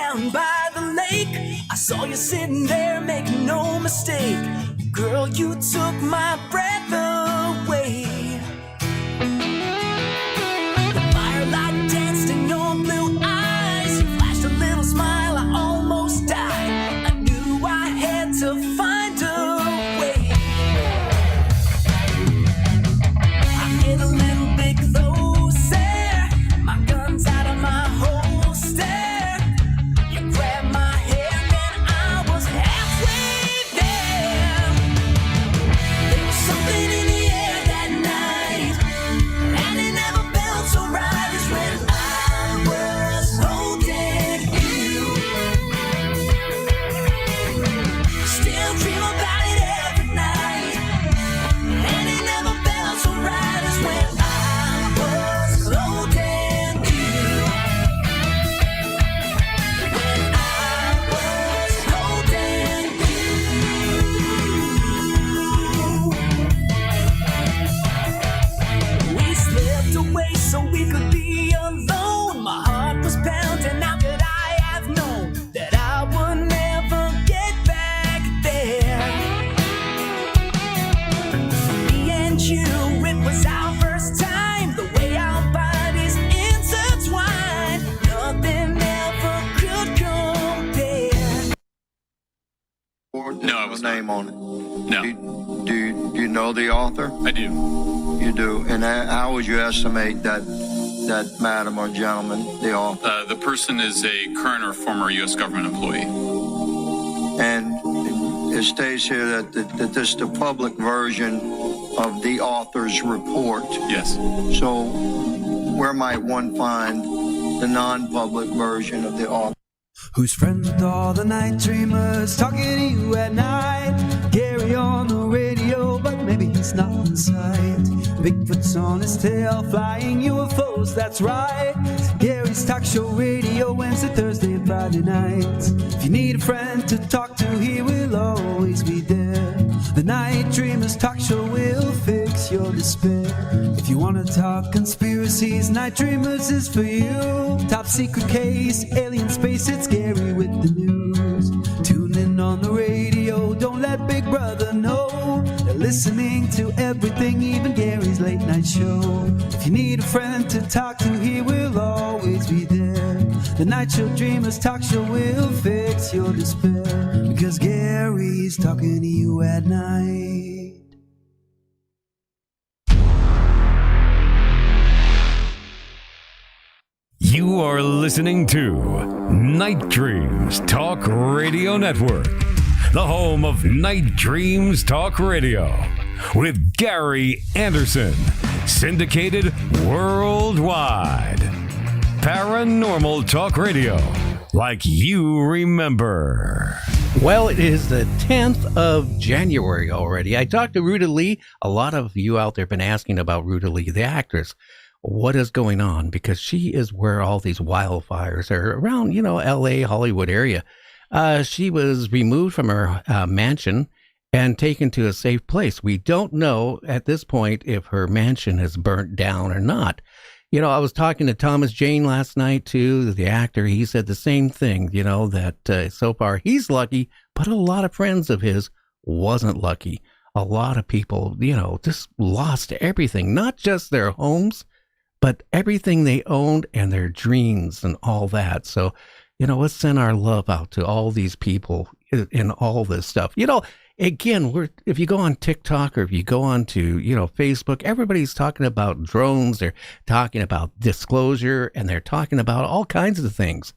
down by the lake. I saw you sitting there, make no mistake. Girl, you took my breath away. The firelight danced in your blue eyes. You flashed a little smile, I almost died. I knew I had to find a way. I get a little bit closer. My gun's out of my holster. You grabbed my hand and I was halfway there. There was something in the air that night, and it never felt so right as when I was holding you. Still dream about it every night, and it never felt so right as when I was holding you. When I was holding you. We slipped away so we could be alone. My heart was pounding. How could I have known that I would never get back there? Me and you, it was our first time. The way our bodies intertwined, nothing ever could compare. No, I was name on it. No, Do you know the author? I do. You do. And how would you estimate that madam or gentleman, the author? The person is a current or former U.S. government employee. And it states here that this is the public version of the author's report. Yes. So where might one find the non-public version of the author? Who's friends with all the night dreamers talking to you at night? Gary on the radio, but maybe he's not in sight. Bigfoot's on his tail, flying UFOs, that's right. Gary's talk show radio, Wednesday, Thursday, and Friday nights. If you need a friend to talk to, he will always be there. The Night Dreamers talk show will fix your despair. If you want to talk conspiracies, Night Dreamers is for you. Top secret case, alien space, it's Gary with the news. Tune in on the radio, don't let Big Brother know. They're listening to everything, even Gary's late night show. If you need a friend to talk to, he will always be there. The Night Show Dreamers talk show will fix your despair, because Gary's talking to you at night. You are listening to Night Dreams Talk Radio Network, the home of Night Dreams Talk Radio, with Gary Anderson, syndicated worldwide. Paranormal Talk Radio, like you remember. Well, it is the 10th of January already. I talked to Ruta Lee. A lot of you out there have been asking about Ruta Lee, the actress. What is going on? Because she is where all these wildfires are around, LA, Hollywood area. She was removed from her mansion and taken to a safe place. We don't know at this point if her mansion has burnt down or not. I was talking to Thomas Jane last night, too, the actor. He said the same thing, that so far he's lucky, but a lot of friends of his wasn't lucky. A lot of people, just lost everything, not just their homes, but everything they owned and their dreams and all that. So, let's send our love out to all these people in all this stuff. Again, if you go on TikTok or if you go on to, Facebook, everybody's talking about drones. They're talking about disclosure, and they're talking about all kinds of things,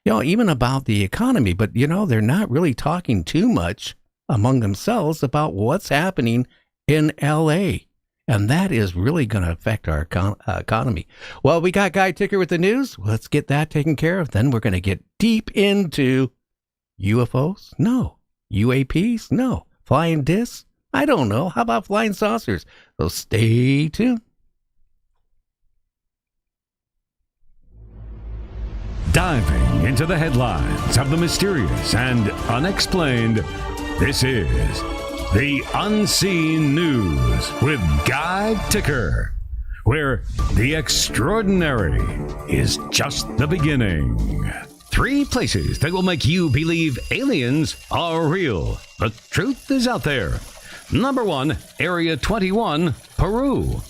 even about the economy. But, they're not really talking too much among themselves about what's happening in L.A., and that is really going to affect our economy. Well, we got Guy Ticker with the news. Let's get that taken care of. Then we're going to get deep into UFOs? No. UAPs? No. Flying discs? I don't know. How about flying saucers? So stay tuned. Diving into the headlines of the mysterious and unexplained, this is The Unseen News with Guy Ticker, where the extraordinary is just the beginning. 3 places that will make you believe aliens are real. The truth is out there. Number 1, Area 21, Peru.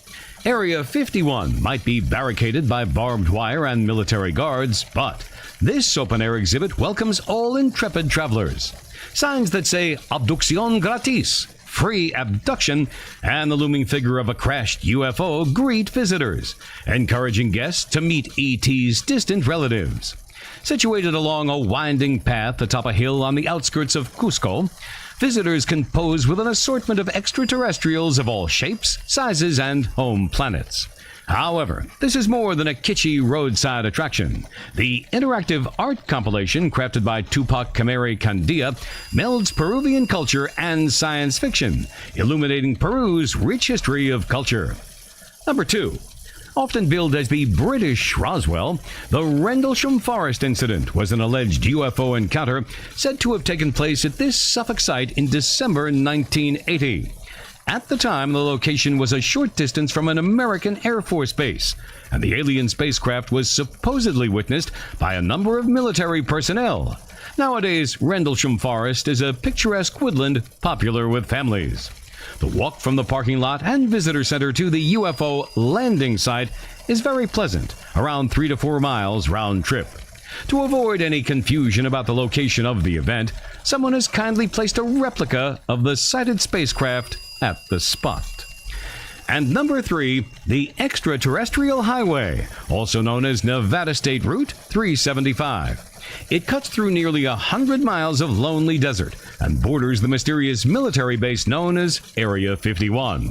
Area 51 might be barricaded by barbed wire and military guards, but this open-air exhibit welcomes all intrepid travelers. Signs that say Abduction gratis, free abduction, and the looming figure of a crashed UFO greet visitors, encouraging guests to meet ET's distant relatives. Situated along a winding path atop a hill on the outskirts of Cusco, visitors can pose with an assortment of extraterrestrials of all shapes, sizes, and home planets. However, this is more than a kitschy roadside attraction. The interactive art compilation crafted by Tupac Camare Candia melds Peruvian culture and science fiction, illuminating Peru's rich history of culture. Number 2. Often billed as the British Roswell, the Rendlesham Forest incident was an alleged UFO encounter said to have taken place at this Suffolk site in December 1980. At the time, the location was a short distance from an American Air Force base, and the alien spacecraft was supposedly witnessed by a number of military personnel. Nowadays, Rendlesham Forest is a picturesque woodland popular with families. The walk from the parking lot and visitor center to the UFO landing site is very pleasant, around 3 to 4 miles round trip. To avoid any confusion about the location of the event, someone has kindly placed a replica of the sighted spacecraft at the spot. And number 3, the Extraterrestrial Highway, also known as Nevada State Route 375. It cuts through nearly 100 miles of lonely desert and borders the mysterious military base known as Area 51.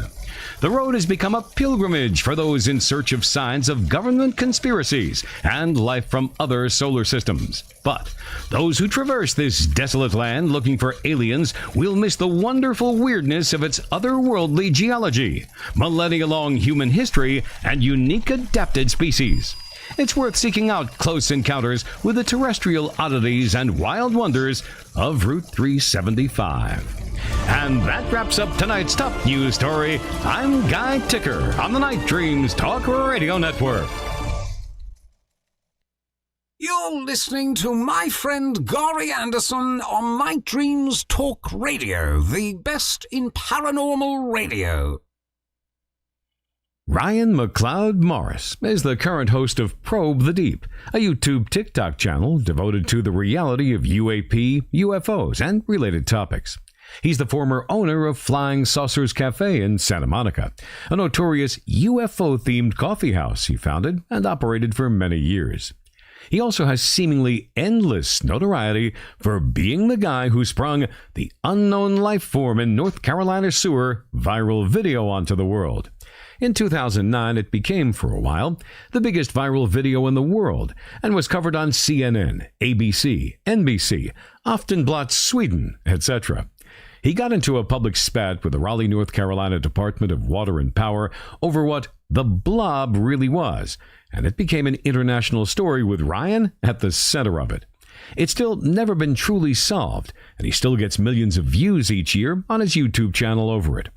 The road has become a pilgrimage for those in search of signs of government conspiracies and life from other solar systems. But those who traverse this desolate land looking for aliens will miss the wonderful weirdness of its otherworldly geology, millennia-long human history, and unique adapted species. It's worth seeking out close encounters with the terrestrial oddities and wild wonders of Route 375. And that wraps up tonight's top news story. I'm Guy Ticker on the Night Dreams Talk Radio Network. You're listening to my friend Gary Anderson on Night Dreams Talk Radio, the best in paranormal radio. Ryan MacLeod Morris is the current host of Probe the Deep, a YouTube TikTok channel devoted to the reality of UAP, UFOs, and related topics. He's the former owner of Flying Saucers Cafe in Santa Monica, a notorious UFO-themed coffee house he founded and operated for many years. He also has seemingly endless notoriety for being the guy who sprung the Unknown Lifeform in North Carolina sewer viral video onto the world. In 2009, it became, for a while, the biggest viral video in the world and was covered on CNN, ABC, NBC, Aftenblatt Sweden, etc. He got into a public spat with the Raleigh, North Carolina Department of Water and Power over what the blob really was, and it became an international story with Ryan at the center of it. It's still never been truly solved, and he still gets millions of views each year on his YouTube channel over it.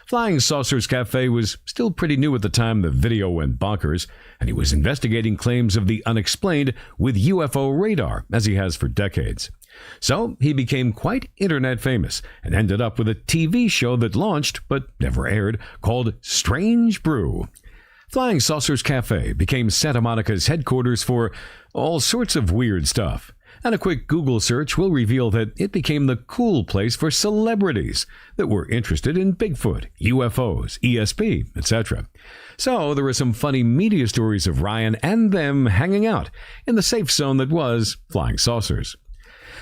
Flying Saucers Cafe was still pretty new at the time the video went bonkers, and he was investigating claims of the unexplained with UFORadar, as he has for decades. So he became quite internet famous and ended up with a TV show that launched, but never aired, called Strange Brew. Flying Saucers Cafe became Santa Monica's headquarters for all sorts of weird stuff. And a quick Google search will reveal that it became the cool place for celebrities that were interested in Bigfoot, UFOs, ESP, etc. So there were some funny media stories of Ryan and them hanging out in the safe zone that was Flying Saucers.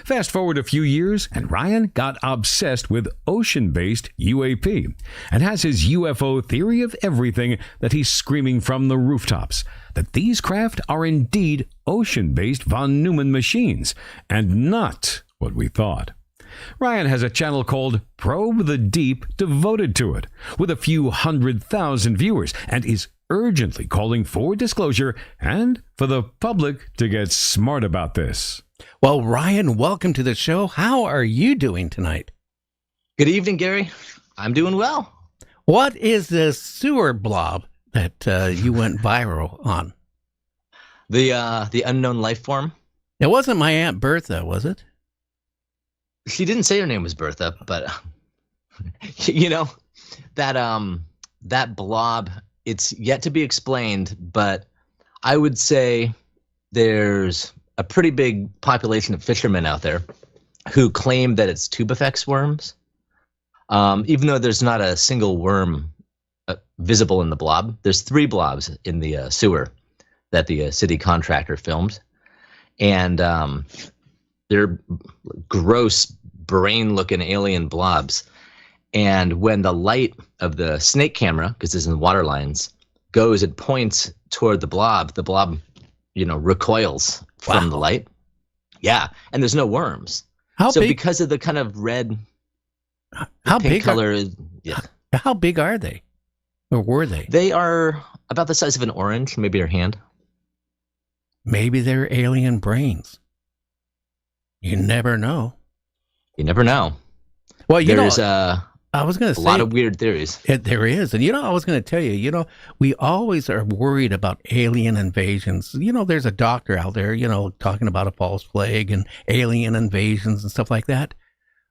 Fast forward a few years, and Ryan got obsessed with ocean-based UAP and has his UFO theory of everything that he's screaming from the rooftops, that these craft are indeed ocean-based von Neumann machines and not what we thought. Ryan has a channel called Probe the Deep devoted to it, with a few 100,000 viewers, and is urgently calling for disclosure and for the public to get smart about this. Well, Ryan, welcome to the show. How are you doing tonight? Good evening, Gary. I'm doing well. What is the sewer blob that you went viral on? The Unknown Lifeform. It wasn't my Aunt Bertha, was it? She didn't say her name was Bertha, but that blob, it's yet to be explained, but I would say there's a pretty big population of fishermen out there who claim that it's tubifex worms, even though there's not a single worm visible in the blob. There's 3 blobs in the sewer that the city contractor filmed, and they're gross, brain-looking alien blobs. And when the light of the snake camera, because this is in water lines, goes and points toward the blob, recoils from the light. Yeah, and there's no worms. Because of the kind of red, pink color, how big are they, or were they? They are about the size of an orange, maybe your hand. Maybe they're alien brains. You never know. You never know. Well, there's I was going to say a lot of weird theories. There is. And, I was going to tell you, we always are worried about alien invasions. There's a doctor out there, talking about a false flag and alien invasions and stuff like that.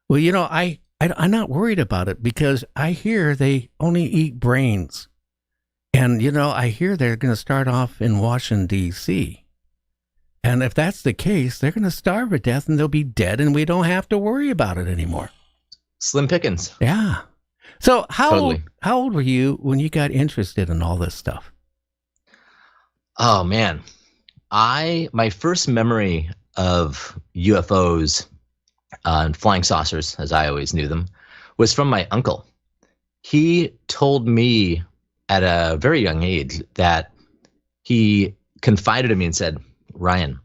Well, I'm not worried about it because I hear they only eat brains. And, I hear they're going to start off in Washington, D.C. And if that's the case, they're going to starve to death and they'll be dead and we don't have to worry about it anymore. Slim pickings. Yeah. So how old were you when you got interested in all this stuff? Oh, man. My first memory of UFOs and flying saucers, as I always knew them, was from my uncle. He told me at a very young age that he confided in me and said, Ryan,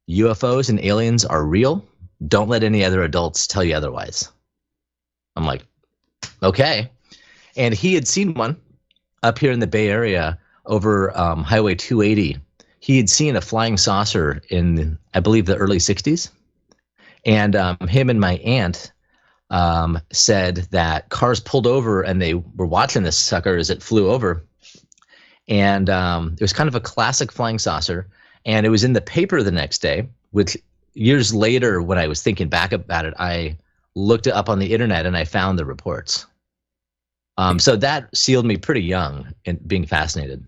UFOs and aliens are real. Don't let any other adults tell you otherwise. I'm like, okay. And he had seen one up here in the Bay Area over Highway 280. He had seen a flying saucer in, I believe, the early 60s. And him and my aunt said that cars pulled over and they were watching this sucker as it flew over. And it was kind of a classic flying saucer. And it was in the paper the next day, which years later, when I was thinking back about it, I looked it up on the internet and I found the reports. So that sealed me pretty young in being fascinated.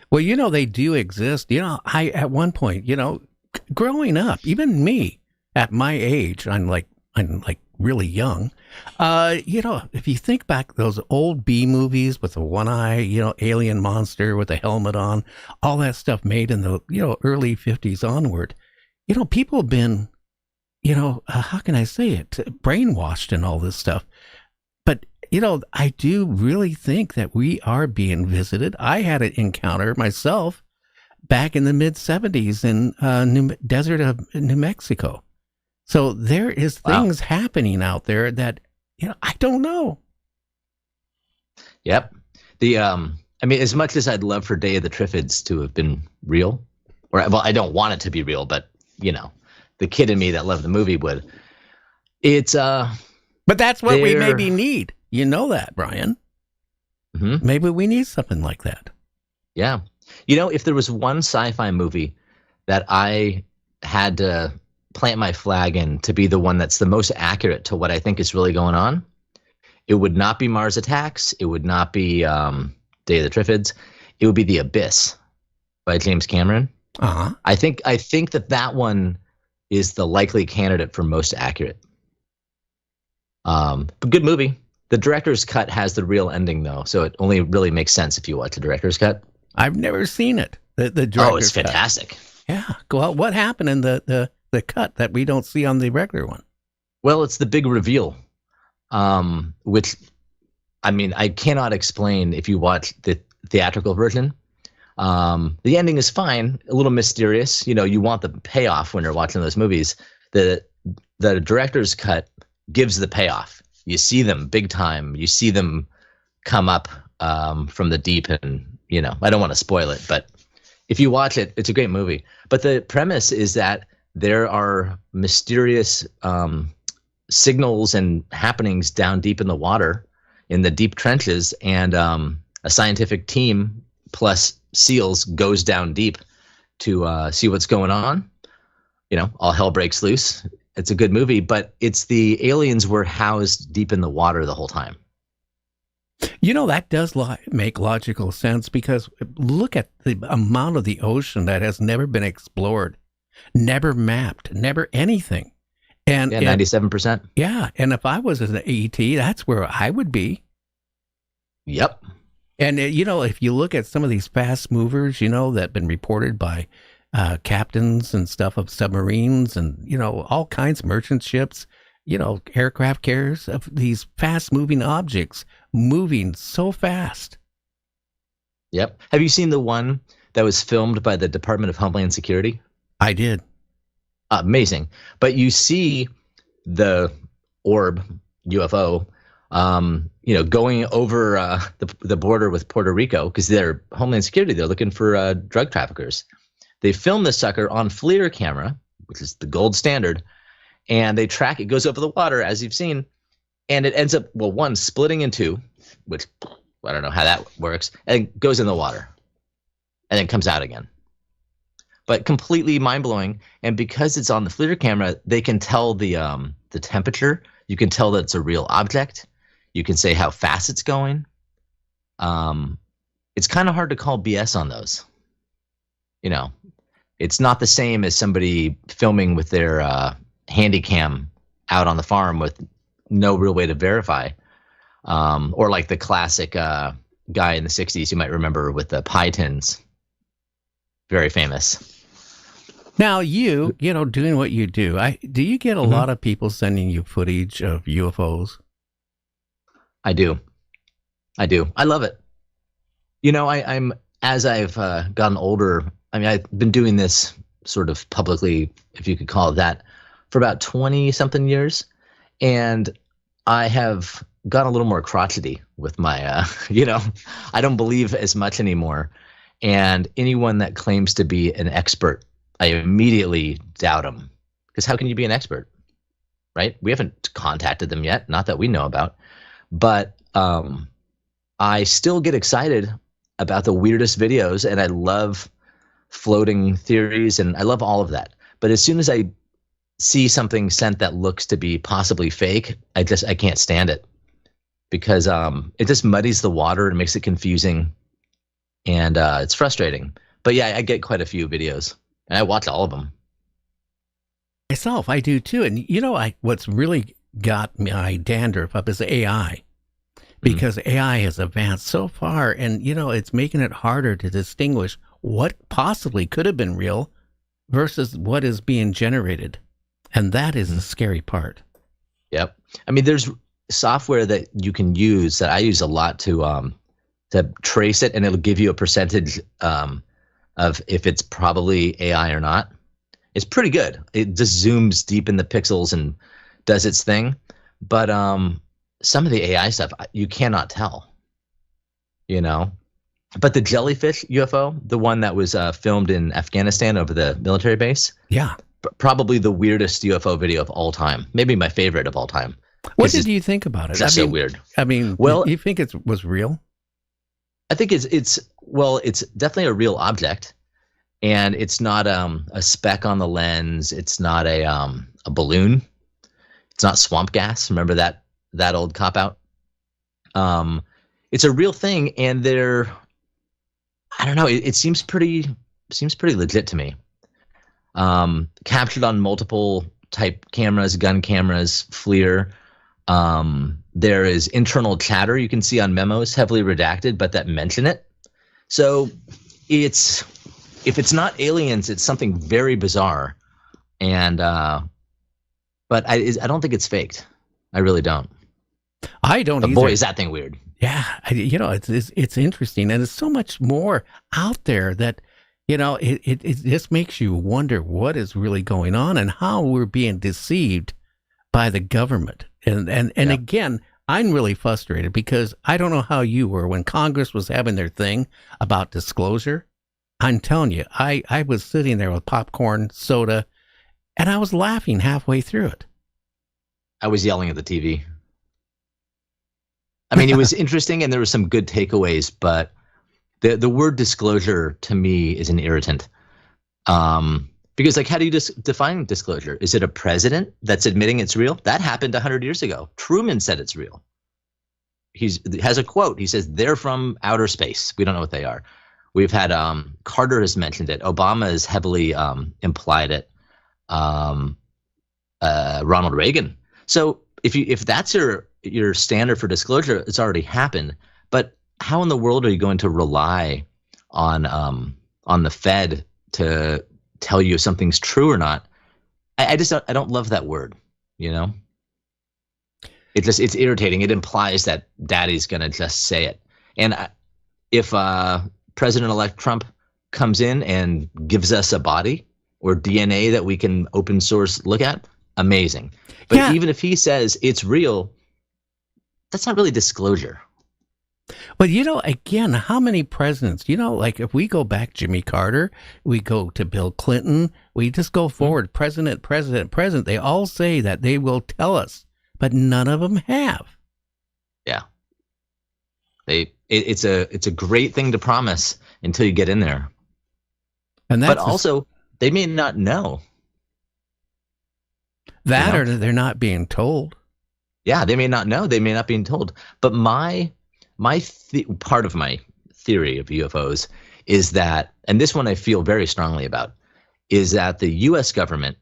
Well, they do exist. I at one point, growing up, even me at my age, I'm like really young. If you think back those old B movies with the one eye, alien monster with a helmet on, all that stuff made in the early 50s onward. People have been, how can I say it, brainwashed and all this stuff. But, I do really think that we are being visited. I had an encounter myself back in the mid-70s in desert of New Mexico. So there is things happening out there that, I don't know. Yep. As much as I'd love for Day of the Triffids to have been real, I don't want it to be real, but, the kid in me that loved the movie would. It's but that's what we maybe need. You know that, Brian. Mm-hmm. Maybe we need something like that. Yeah. If there was one sci-fi movie that I had to plant my flag in to be the one that's the most accurate to what I think is really going on, it would not be Mars Attacks. It would not be Day of the Triffids. It would be The Abyss by James Cameron. Uh-huh. I think that one is the likely candidate for most accurate. But good movie. The director's cut has the real ending, though, so it only really makes sense if you watch the director's cut. I've never seen it. The director's it's fantastic. Cut. Yeah. Well, what happened in the cut that we don't see on the regular one? Well, it's the big reveal, which, I cannot explain if you watch the theatrical version. The ending is fine, a little mysterious. You want the payoff when you're watching those movies. The director's cut gives the payoff. You see them big time. You see them come up from the deep, and I don't want to spoil it, but if you watch it, it's a great movie. But the premise is that there are mysterious signals and happenings down deep in the water, in the deep trenches, and a scientific team plus SEALs goes down deep to see what's going on. all hell breaks loose. It's a good movie, but it's the aliens were housed deep in the water the whole time. That does make logical sense, because look at the amount of the ocean that has never been explored, never mapped, never anything. And 97%. Yeah, and if I was an ET, that's where I would be. Yep. And if you look at some of these fast movers, that have been reported by captains and stuff of submarines and all kinds of merchant ships, aircraft carriers, of these fast moving objects moving so fast. Yep. Have you seen the one that was filmed by the Department of Homeland Security? I did. Amazing. But you see the orb UFO, going over the border with Puerto Rico, because they're Homeland Security. They're looking for drug traffickers. They film this sucker on FLIR camera, which is the gold standard, and they track it. Goes over the water, as you've seen, and it ends up, one, splitting in two, which I don't know how that works, and goes in the water, and then comes out again. But completely mind-blowing, and because it's on the FLIR camera, they can tell the temperature. You can tell that it's a real object. You can say how fast it's going. It's kind of hard to call BS on those. It's not the same as somebody filming with their handy cam out on the farm with no real way to verify. Or like the classic guy in the 60s you might remember with the pie tins. Very famous. Now doing what you do, do you get a lot of people sending you footage of UFOs? I do. I love it. I'm as I've gotten older. I mean, I've been doing this sort of publicly, if you could call it that, for about 20 something years, and I have gotten a little more crotchety with my, I don't believe as much anymore, and anyone that claims to be an expert, I immediately doubt them, because how can you be an expert, right? We haven't contacted them yet, not that we know about, but I still get excited about the weirdest videos, and I love floating theories, and I love all of that. But as soon as I see something sent that looks to be possibly fake, I can't stand it, because it just muddies the water and makes it confusing, and it's frustrating. But yeah, I get quite a few videos, and I watch all of them. Myself, I do too. And what's really got my dander up is AI. Because AI has advanced so far, and it's making it harder to distinguish what possibly could have been real versus what is being generated. And that is the scary part. Yep. I mean, there's software that you can use that I use a lot to trace it, and it'll give you a percentage of if it's probably AI or not. It's pretty good. It just zooms deep in the pixels and does its thing. But some of the AI stuff, you cannot tell, But the jellyfish UFO, the one that was filmed in Afghanistan over the military base, yeah, probably the weirdest UFO video of all time. Maybe my favorite of all time. What did you think about it? That's so weird. I mean, well, you think it was real? I think it's definitely a real object, and it's not a speck on the lens. It's not a balloon. It's not swamp gas. Remember that old cop out? It's a real thing, and I don't know. It seems pretty legit to me. Captured on multiple type cameras, gun cameras, FLIR. There is internal chatter you can see on memos, heavily redacted, but that mention it. So if it's not aliens, it's something very bizarre, and but I don't think it's faked. I really don't. I don't either. Boy, is that thing weird. Yeah, it's interesting, and there's so much more out there that it just makes you wonder what is really going on and how we're being deceived by the government. And again, I'm really frustrated because I don't know how you were when Congress was having their thing about disclosure. I'm telling you, I was sitting there with popcorn, soda, and I was laughing halfway through it. I was yelling at the TV. I mean, it was interesting, and there were some good takeaways, but the word disclosure to me is an irritant. Because, like, how do you define disclosure? Is it a president that's admitting it's real? That happened 100 years ago. Truman said it's real. He has a quote. He says, they're from outer space. We don't know what they are. We've had Carter has mentioned it. Obama has heavily implied it. Ronald Reagan. So if that's your standard for disclosure, it's already happened. But how in the world are you going to rely on the Fed to tell you if something's true or not? I don't love that word, you know? It's irritating. It implies that daddy's going to just say it. And if President-elect Trump comes in and gives us a body or DNA that we can open source look at, amazing. But even if he says it's real, that's not really disclosure. But, again, how many presidents, like if we go back, Jimmy Carter, we go to Bill Clinton, we just go forward, president, they all say that they will tell us, but none of them have. Yeah. It's a great thing to promise until you get in there. But also, they may not know. That or they're not being told. Yeah, they may not know. They may not be told. But part of my theory of UFOs is that, and this one I feel very strongly about, is that the U.S. government,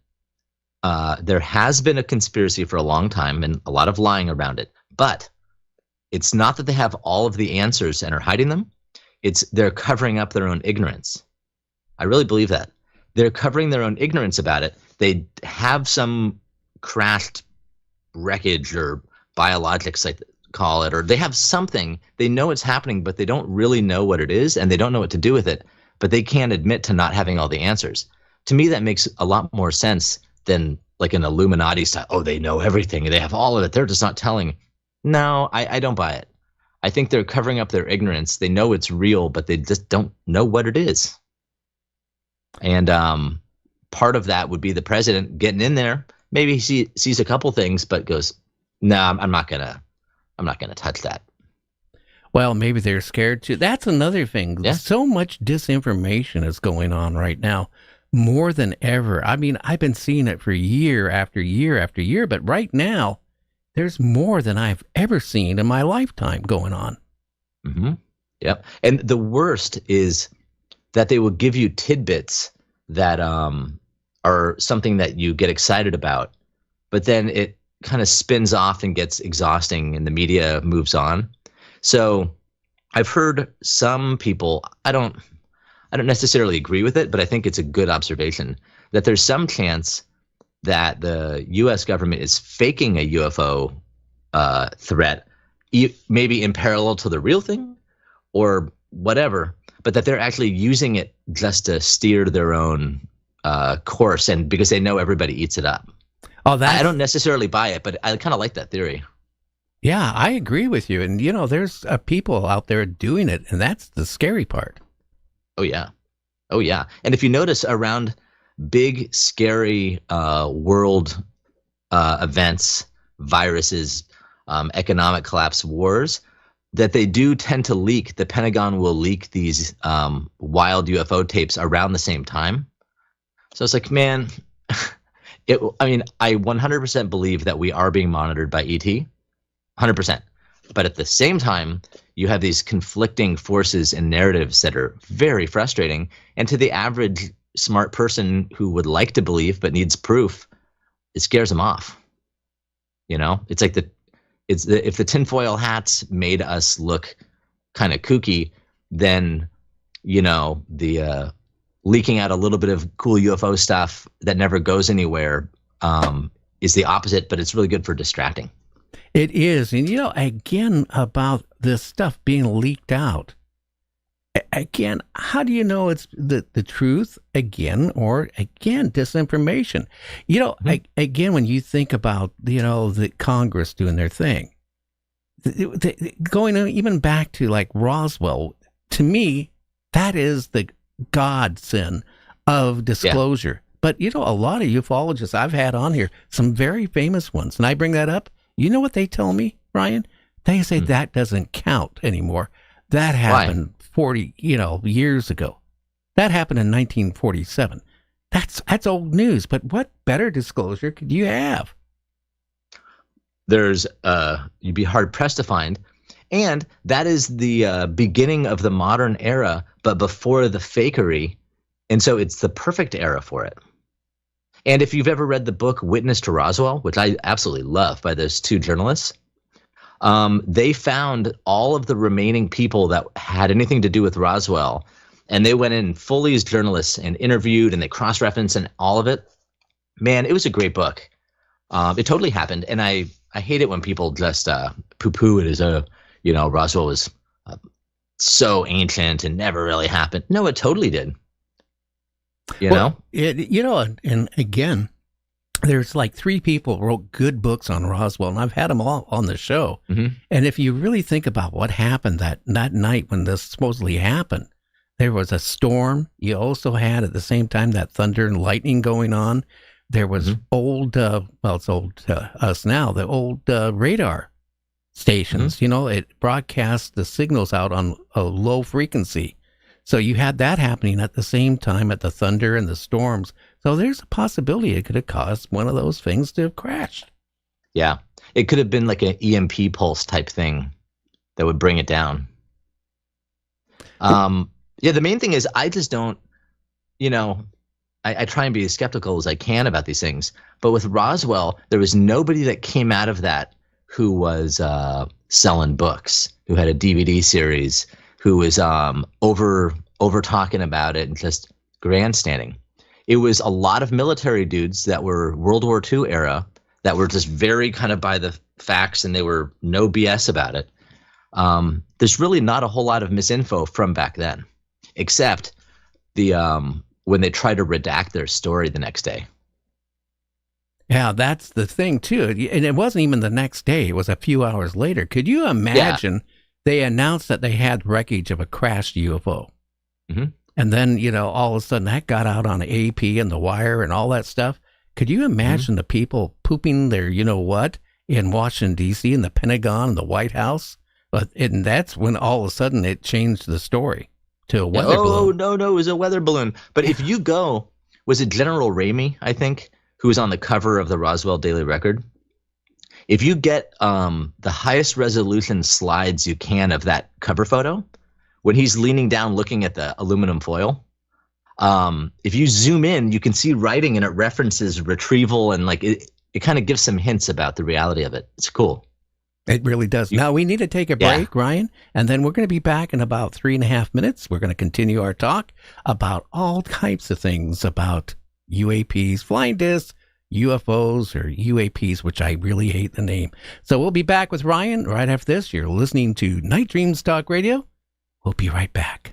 there has been a conspiracy for a long time and a lot of lying around it. But it's not that they have all of the answers and are hiding them. It's they're covering up their own ignorance. I really believe that. They're covering their own ignorance about it. They have some crashed wreckage or biologics, like call it, or they have something. They know it's happening, but they don't really know what it is, and they don't know what to do with it. But they can't admit to not having all the answers. To me, that makes a lot more sense than like an Illuminati style. Oh, they know everything. They have all of it. They're just not telling. No, I don't buy it. I think they're covering up their ignorance. They know it's real, but they just don't know what it is. And part of that would be the president getting in there. Maybe he sees a couple things, but goes, "No, I'm not gonna touch that." Well, maybe they're scared too. That's another thing. Yeah. So much disinformation is going on right now, more than ever. I mean, I've been seeing it for year after year after year, but right now, there's more than I've ever seen in my lifetime going on. Mm-hmm. Yep. And the worst is that they will give you tidbits that are something that you get excited about, but then it kind of spins off and gets exhausting and the media moves on. So I've heard some people, I don't necessarily agree with it, but I think it's a good observation that there's some chance that the U.S. government is faking a UFO threat, maybe in parallel to the real thing or whatever, but that they're actually using it just to steer their own course, and because they know everybody eats it up. Oh, I don't necessarily buy it, but I kind of like that theory. Yeah, I agree with you. And, there's people out there doing it, and that's the scary part. Oh, yeah. Oh, yeah. And if you notice around big, scary world events, viruses, economic collapse, wars, that they do tend to leak. The Pentagon will leak these wild UFO tapes around the same time. So it's like, man, I 100% believe that we are being monitored by ET, 100%. But at the same time, you have these conflicting forces and narratives that are very frustrating. And to the average smart person who would like to believe but needs proof, it scares them off. It's like if the tinfoil hats made us look kind of kooky, then the leaking out a little bit of cool UFO stuff that never goes anywhere is the opposite, but it's really good for distracting. It is. And, again, about this stuff being leaked out. Again, how do you know it's the truth again, or again, disinformation? Again, when you think about, the Congress doing their thing, going even back to like Roswell, to me, that is the godsend of disclosure. Yeah. But, a lot of ufologists I've had on here, some very famous ones, and I bring that up. You know what they tell me, Ryan? They say that doesn't count anymore. That happened 40, years ago. That happened in 1947. That's old news. But what better disclosure could you have? There's you'd be hard pressed to find, and that is the beginning of the modern era, but before the fakery, and so it's the perfect era for it. And if you've ever read the book Witness to Roswell, which I absolutely love, by those two journalists, they found all of the remaining people that had anything to do with Roswell, and they went in fully as journalists and interviewed, and they cross-referenced and all of it. Man, it was a great book. It totally happened, and I hate it when people just poo-poo it as Roswell was so ancient and never really happened. No, it totally did. You know? And again, there's like 3 people wrote good books on Roswell, and I've had them all on the show. Mm-hmm. And if you really think about what happened that night when this supposedly happened, there was a storm. You also had at the same time that thunder and lightning going on. There was old, it's old to us now, the old radar stations. It broadcast the signals out on a low frequency. So you had that happening at the same time at the thunder and the storms. So there's a possibility it could have caused one of those things to have crashed. Yeah. It could have been like an EMP pulse type thing that would bring it down. Yeah, the main thing is I just don't, I try and be as skeptical as I can about these things. But with Roswell, there was nobody that came out of that who was selling books, who had a DVD series, who was over talking about it and just grandstanding. It was a lot of military dudes that were World War II era that were just very kind of by the facts, and they were no BS about it. There's really not a whole lot of misinfo from back then, except the when they try to redact their story the next day. Yeah, that's the thing too. And it wasn't even the next day. It was a few hours later. Could you imagine they announced that they had wreckage of a crashed UFO? Mm-hmm. And then, all of a sudden that got out on AP and The Wire and all that stuff. Could you imagine the people pooping their what in Washington, D.C., in the Pentagon, and the White House? And that's when all of a sudden it changed the story to a weather balloon. Oh, no, it was a weather balloon. But if you go, was it General Ramey, I think, who was on the cover of the Roswell Daily Record? If you get the highest resolution slides you can of that cover photo, when he's leaning down looking at the aluminum foil, if you zoom in, you can see writing and it references retrieval and it kind of gives some hints about the reality of it. It's cool. It really does. Now we need to take a break, Ryan, and then we're going to be back in about 3.5 minutes. We're going to continue our talk about all types of things about UAPs, flying discs, UFOs, or UAPs, which I really hate the name. So we'll be back with Ryan right after this. You're listening to Night Dreams Talk Radio. We'll be right back.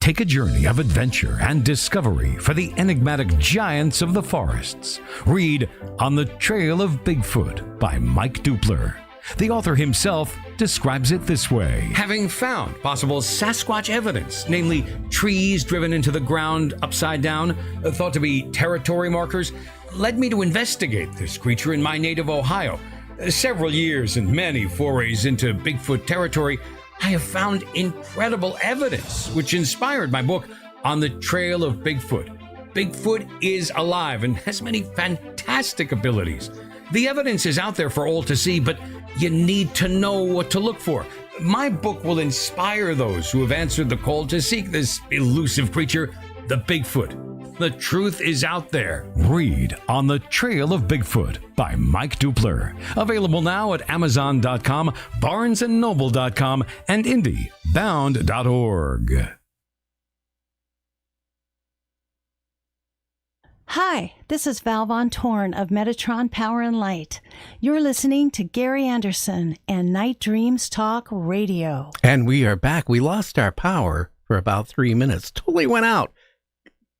Take a journey of adventure and discovery for the enigmatic giants of the forests. Read On the Trail of Bigfoot by Mike Dupler. The author himself describes it this way. Having found possible Sasquatch evidence, namely trees driven into the ground upside down, thought to be territory markers, led me to investigate this creature in my native Ohio. Several years and many forays into Bigfoot territory, I have found incredible evidence, which inspired my book, On the Trail of Bigfoot. Bigfoot is alive and has many fantastic abilities. The evidence is out there for all to see, but you need to know what to look for. My book will inspire those who have answered the call to seek this elusive creature, the Bigfoot. The truth is out there. Read On the Trail of Bigfoot by Mike Dupler. Available now at Amazon.com, BarnesandNoble.com, and IndieBound.org. Hi, this is Val Von Torn of Metatron Power and Light. You're listening to Gary Anderson and Night Dreams Talk Radio. And we are back. We lost our power for about 3 minutes. Totally went out.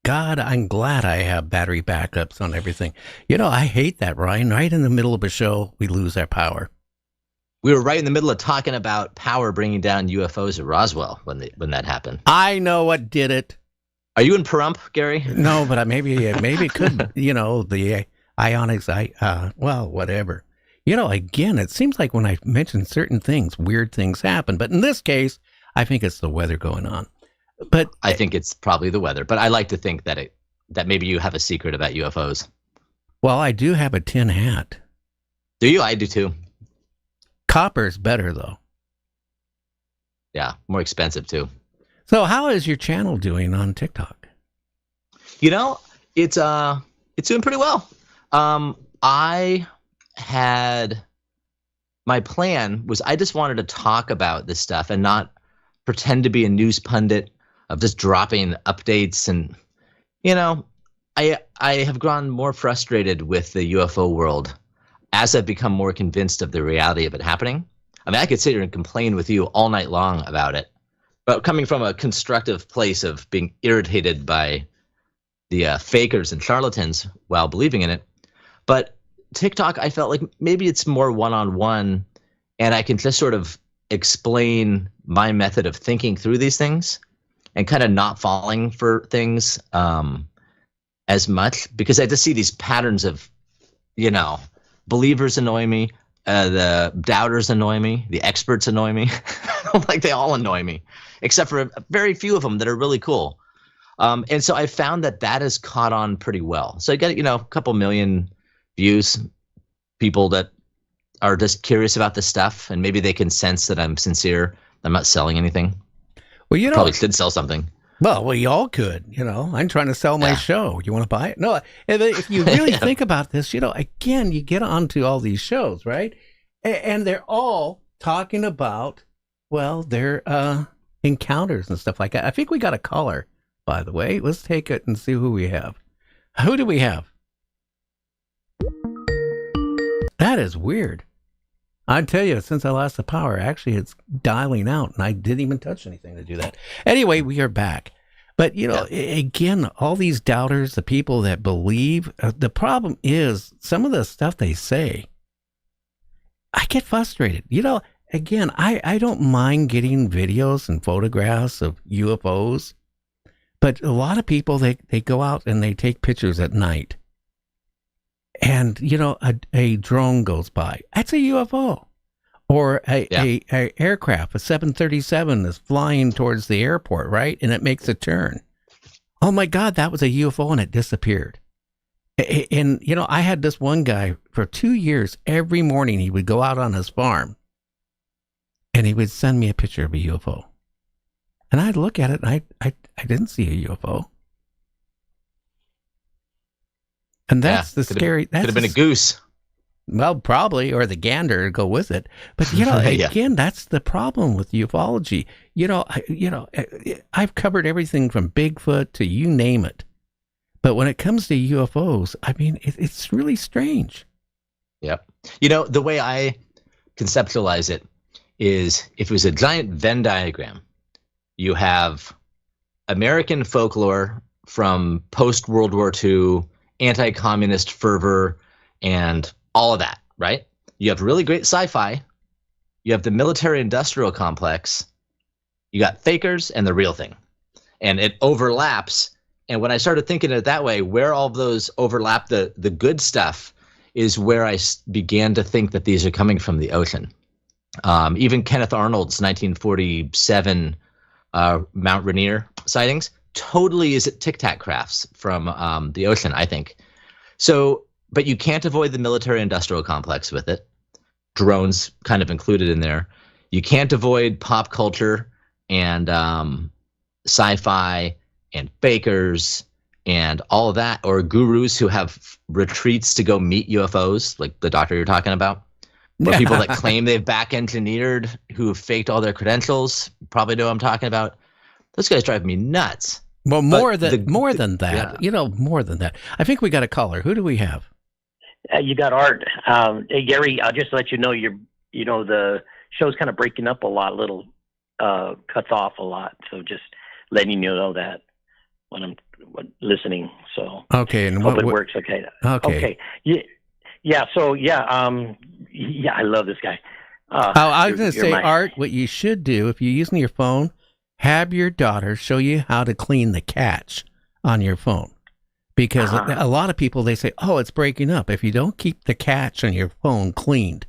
God, I'm glad I have battery backups on everything. You know, I hate that, Ryan. Right in the middle of a show, we lose our power. We were right in the middle of talking about power bringing down UFOs at Roswell when that happened. I know what did it. Are you in Pahrump, Gary? No, but maybe it could, the ionics, well, whatever. Again, it seems like when I mention certain things, weird things happen. But in this case, I think it's the weather going on. But I think it's probably the weather. But I like to think that maybe you have a secret about UFOs. Well, I do have a tin hat. Do you? I do too. Copper's better, though. Yeah, more expensive too. So how is your channel doing on TikTok? It's doing pretty well. My plan was I just wanted to talk about this stuff and not pretend to be a news pundit of just dropping updates. And, I have grown more frustrated with the UFO world as I've become more convinced of the reality of it happening. I mean, I could sit here and complain with you all night long about it. But coming from a constructive place of being irritated by the fakers and charlatans while believing in it. But TikTok, I felt like maybe it's more one-on-one, and I can just sort of explain my method of thinking through these things and kind of not falling for things as much, because I just see these patterns of, believers annoy me, the doubters annoy me, the experts annoy me. Like they all annoy me, except for very few of them that are really cool. And so I found that has caught on pretty well. So I get, a couple million views, people that are just curious about this stuff, and maybe they can sense that I'm sincere. I'm not selling anything. Well, probably should sell something. Well, we all could, I'm trying to sell my show. You want to buy it? No, if you really think about this, again, you get onto all these shows, right? And they're all talking about, their encounters and stuff like that. I think we got a caller, by the way. Let's take it and see who we have. Who do we have? That is weird. I tell you, since I lost the power, actually it's dialing out, and I didn't even touch anything to do that. Anyway, we are back. But, again, all these doubters, the people that believe, the problem is some of the stuff they say, I get frustrated. Again, I don't mind getting videos and photographs of UFOs, but a lot of people, they go out and they take pictures at night. And, a drone goes by. That's a UFO. Or a aircraft, a 737 is flying towards the airport, right? And it makes a turn. Oh, my God, that was a UFO and it disappeared. And, I had this one guy for 2 years. Every morning he would go out on his farm and he would send me a picture of a UFO. And I'd look at it and I didn't see a UFO. And that's the scary. That could have been a goose. Well, probably, or the gander to go with it. But again, that's the problem with ufology. I've covered everything from Bigfoot to you name it. But when it comes to UFOs, I mean, it's really strange. Yep. The way I conceptualize it is, if it was a giant Venn diagram, you have American folklore from post-World War II, anti-communist fervor, and all of that, right? You have really great sci-fi. You have the military-industrial complex. You got fakers and the real thing. And it overlaps. And when I started thinking it that way, where all of those overlap, the good stuff is where I began to think that these are coming from the ocean. Even Kenneth Arnold's 1947 Mount Rainier sightings totally is Tic Tac crafts from the ocean, I think. So, but you can't avoid the military-industrial complex with it. Drones kind of included in there. You can't avoid pop culture and sci-fi and fakers and all of that, or gurus who have retreats to go meet UFOs, like the doctor you're talking about. Or people that claim they've back-engineered, who have faked all their credentials, probably know what I'm talking about. Those guys drive me nuts. Well, more than that. Yeah. You know, more than that. I think we got a caller. Who do we have? You got Art. Hey, Gary, I'll just let you know the show's kind of breaking up a lot, little cuts off a lot. So just letting you know that when I'm listening. So okay, and hope it works. Okay. Okay. Yeah. So I love this guy. I was going to say, Art, what you should do if you're using your phone, have your daughter show you how to clean the catch on your phone. Because a lot of people, they say, oh, it's breaking up. If you don't keep the catch on your phone cleaned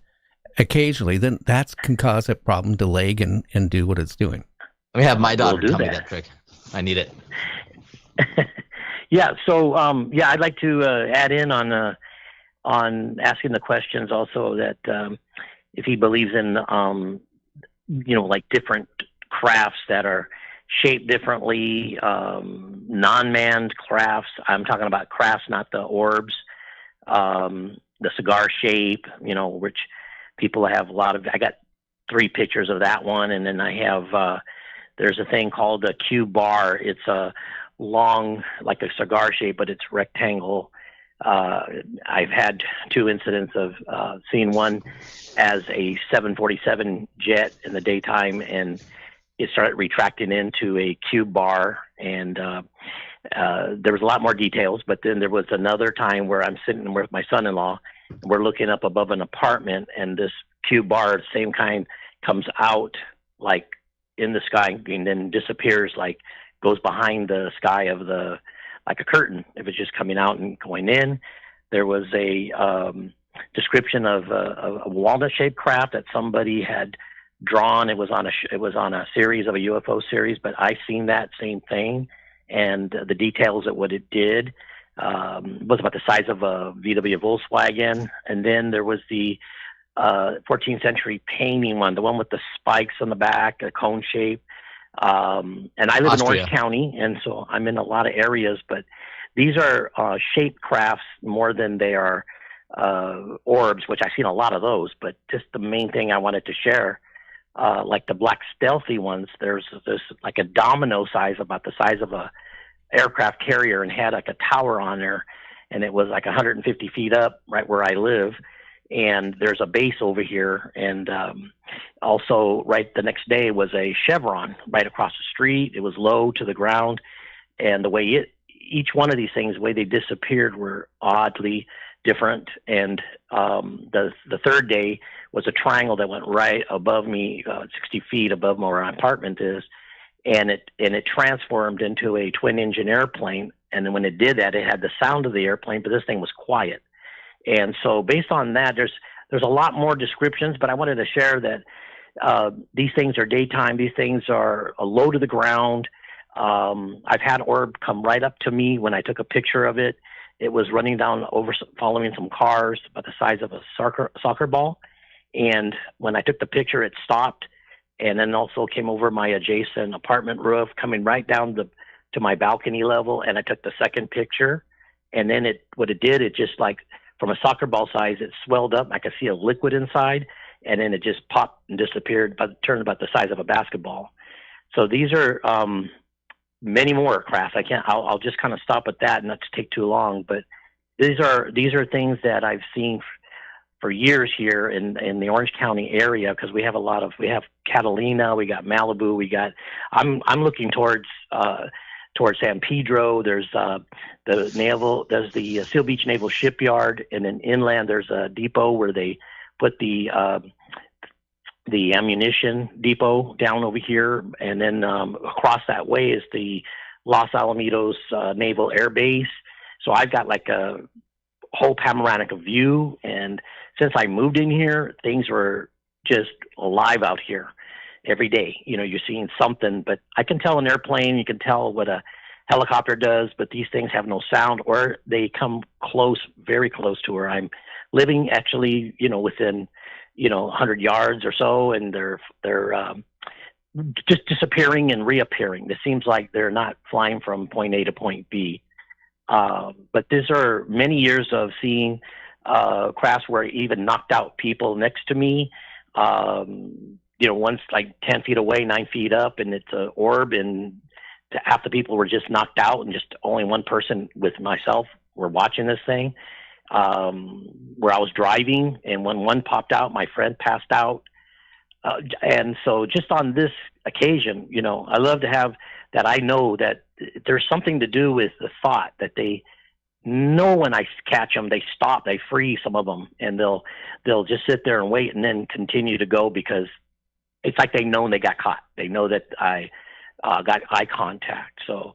occasionally, then that can cause a problem to lag and do what it's doing. Let me have my daughter tell me that trick. I need it. Yeah. So, I'd like to add in on asking the questions also that if he believes in, like different crafts that are shaped differently, non-manned crafts. I'm talking about crafts, not the orbs, the cigar shape, which people have a lot of. I got 3 pictures of that one. And then I have, there's a thing called a cube bar. It's a long, like a cigar shape, but it's rectangle. I've had 2 incidents of seeing one as a 747 jet in the daytime, and it started retracting into a cube bar, and there was a lot more details. But then there was another time where I'm sitting with my son-in-law, and we're looking up above an apartment, and this cube bar, same kind, comes out like in the sky and then disappears, like goes behind the sky of the, like a curtain. If it's just coming out and going in. There was a description of a walnut-shaped craft that somebody had drawn. It was on a series of a UFO series, but I seen that same thing, and the details of what it did was about the size of a VW Volkswagen. And then there was the 14th century painting one, the one with the spikes on the back, a cone shape. And I live in Orange County, and so I'm in a lot of areas, but these are shaped crafts more than they are orbs, which I've seen a lot of those. But just the main thing I wanted to share, like the black stealthy ones, there's like a domino size, about the size of a aircraft carrier, and had like a tower on there, and it was like 150 feet up right where I live. And there's a base over here, and also right the next day was a Chevron right across the street. It was low to the ground, and the way each one of these things, the way they disappeared, were oddly different. And the third day was a triangle that went right above me, 60 feet above where my apartment is, and it transformed into a twin-engine airplane. And then when it did that, it had the sound of the airplane, but this thing was quiet. And so based on that, there's a lot more descriptions, but I wanted to share that these things are daytime. These things are low to the ground. I've had orb come right up to me when I took a picture of it. It was running down following some cars about the size of a soccer ball. And when I took the picture, it stopped, and then also came over my adjacent apartment roof, coming right down to my balcony level. And I took the second picture, and then it just like, from a soccer ball size, it swelled up. I could see a liquid inside, and then it just popped and disappeared, but turned about the size of a basketball. So these are many more crafts. I'll just kind of stop at that, not to take too long. But these are things that I've seen for years here in the Orange County area, because we have Catalina, we got Malibu, I'm looking towards towards San Pedro. There's there's the Seal Beach Naval Shipyard, and then inland there's a depot where they put the ammunition depot down over here, and then across that way is the Los Alamitos Naval Air Base. So I've got like a whole panoramic view, and since I moved in here, things were just alive out here every day. You know, you're seeing something, but I can tell an airplane, you can tell what a helicopter does, but these things have no sound, or they come close, very close to where I'm living, actually, you know, within, 100 yards or so, and they're just disappearing and reappearing. It seems like they're not flying from point A to point B. But these are many years of seeing crafts where it even knocked out people next to me. One's like 10 feet away, 9 feet up, and it's an orb, and half the people were just knocked out, and just only one person with myself were watching this thing. Where I was driving, and when one popped out, my friend passed out. And so just on this occasion, I love to have that. I know that there's something to do with the thought that they know when I catch them, they stop, they free some of them, and they'll just sit there and wait and then continue to go, because it's like they know they got caught. They know that I got eye contact. So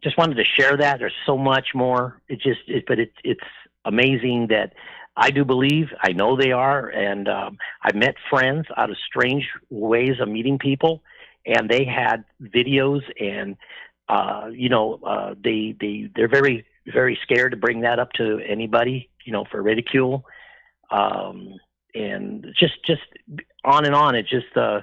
just wanted to share that. There's so much more. It's amazing that I do believe, I know they are, and I've met friends out of strange ways of meeting people, and they had videos, and they're very, very scared to bring that up to anybody, for ridicule, and just on and on. It's just the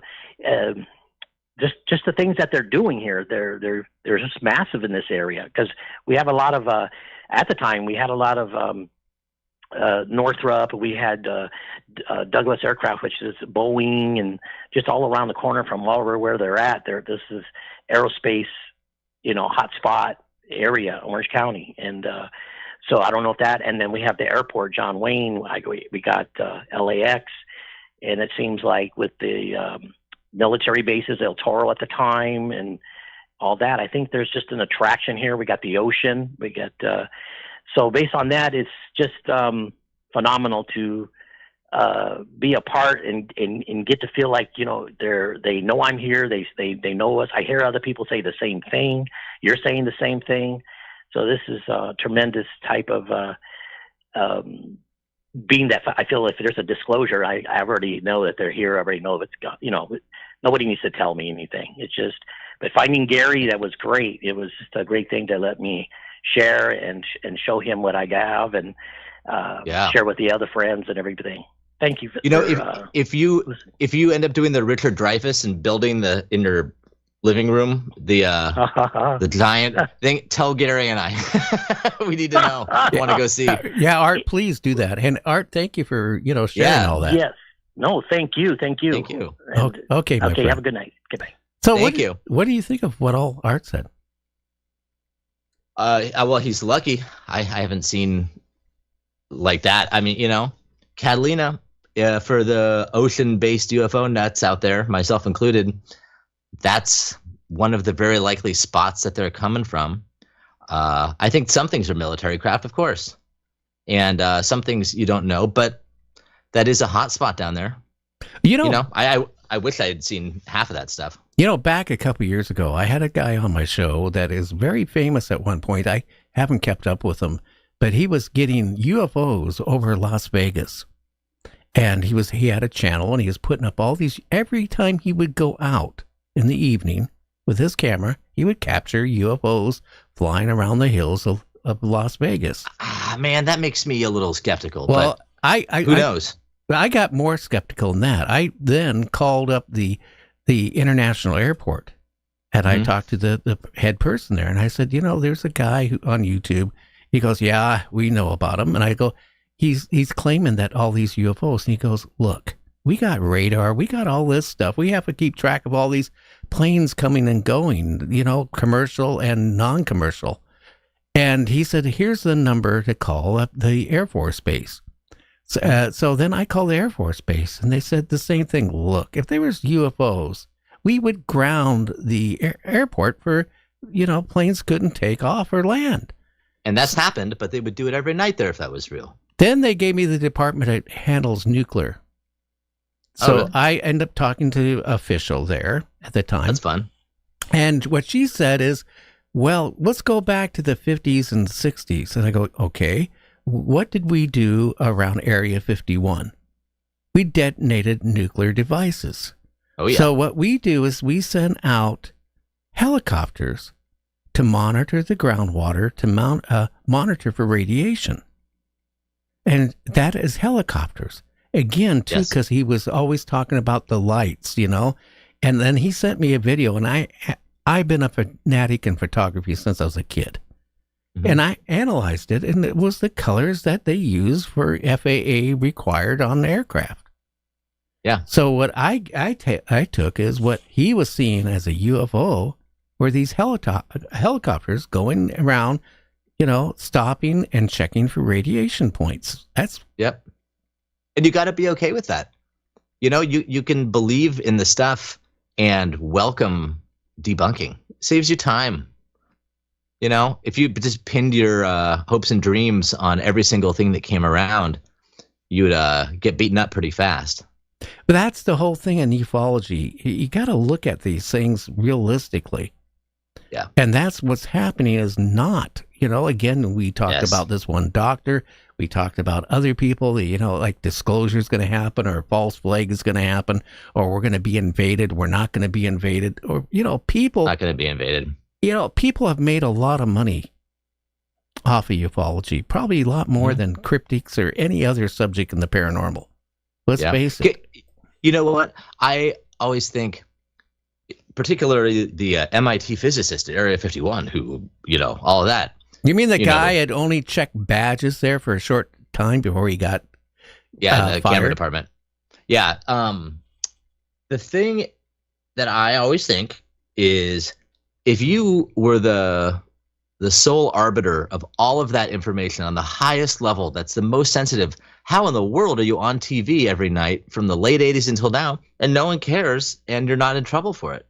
things that they're doing here. They're just massive in this area, because we have a lot of at the time we had a lot of Northrop. We had Douglas Aircraft, which is Boeing, and just all around the corner from all over where they're at. This is aerospace, hotspot area, Orange County, and so I don't know if that. And then we have the airport, John Wayne. We got LAX, and it seems like with the military bases, El Toro at the time, and all that. I think there's just an attraction here. We got the ocean. We got so based on that, it's just phenomenal to be a part and get to feel like they know I'm here. They know us. I hear other people say the same thing. You're saying the same thing. So this is a tremendous type of being that I feel if there's a disclosure, I already know that they're here. I already know if it's gone. Nobody needs to tell me anything. It's just, but finding Gary, that was great. It was just a great thing to let me share and show him what I have, and share with the other friends and everything. Thank you. If you end up doing the Richard Dreyfuss and building in your living room the giant thing, tell Gary and I. We need to know. I want to go see. Art, please do that. And Art, thank you for sharing all that. Yes. No, thank you. Thank you. And, okay, my friend. Have a good night. Goodbye. So thank you. What do you think of what all Art said? Well, he's lucky. I haven't seen like that. I mean, Catalina, for the ocean-based UFO nuts out there, myself included, that's one of the very likely spots that they're coming from. I think some things are military craft, of course, and some things you don't know, but that is a hot spot down there. I wish I had seen half of that stuff. Back a couple years ago, I had a guy on my show that is very famous at one point. I haven't kept up with him, but he was getting UFOs over Las Vegas. And he had a channel, and he was putting up all these. Every time he would go out in the evening with his camera, he would capture UFOs flying around the hills of Las Vegas. Man, that makes me a little skeptical. Well, but who knows? I got more skeptical than that. I then called up the international airport, and I talked to the head person there, and I said, there's a guy on YouTube. He goes, yeah, we know about him. And I go, he's claiming that all these UFOs. And he goes, look, we got radar. We got all this stuff. We have to keep track of all these planes coming and going, commercial and non-commercial. And he said, here's the number to call up the Air Force Base. So then I called the Air Force Base, and they said the same thing. Look, if there was UFOs, we would ground the airport for planes couldn't take off or land. And that's happened, but they would do it every night there if that was real. Then they gave me the department that handles nuclear. So really? I end up talking to the official there at the time. That's fun. And what she said is, well, let's go back to the 50s and 60s. And I go, okay, what did we do around Area 51? We detonated nuclear devices. Oh, yeah. So what we do is we send out helicopters to monitor the groundwater, to monitor for radiation. And that is helicopters. Again, too, Yes. because he was always talking about the lights, And then he sent me a video, and I've been a fanatic in photography since I was a kid. Mhm. And I analyzed it, and it was the colors that they use for FAA required on aircraft. Yeah. So what I took is what he was seeing as a UFO were these helicopters going around, stopping and checking for radiation points. Yep. And you got to be okay with that. You can believe in the stuff and welcome debunking. Saves you time. If you just pinned your hopes and dreams on every single thing that came around, you would get beaten up pretty fast. But that's the whole thing in ufology. You got to look at these things realistically. Yeah. And that's what's happening is not, again, we talked Yes. about this one doctor. We talked about other people, like disclosure is going to happen or false flag is going to happen or we're going to be invaded. We're not going to be invaded or, people. Not going to be invaded. People have made a lot of money off of ufology, probably a lot more than cryptics or any other subject in the paranormal. Let's face it. You know what? I always think, particularly the MIT physicist at Area 51, who, all of that. You mean the guy had only checked badges there for a short time before he got in the camera fired? department. Yeah. The thing that I always think is if you were the sole arbiter of all of that information on the highest level, that's the most sensitive, how in the world are you on TV every night from the late 80s until now and no one cares and you're not in trouble for it?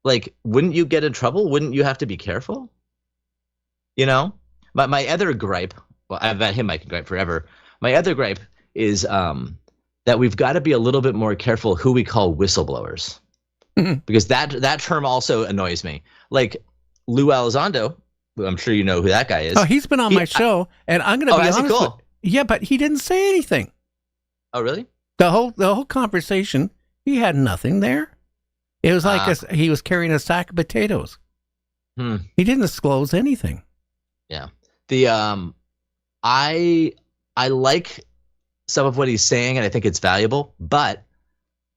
Like, wouldn't you get in trouble? Wouldn't you have to be careful? My other gripe, well, I've had him I can gripe forever. My other gripe is that we've got to be a little bit more careful who we call whistleblowers. Because that term also annoys me. Like Lou Elizondo, who I'm sure you know who that guy is. Oh, he's been on my show, and I'm going to be honest. Cool? Yeah, but he didn't say anything. Oh, really? The whole conversation, he had nothing there. It was like he was carrying a sack of potatoes. He didn't disclose anything. Yeah. I like some of what he's saying, and I think it's valuable, but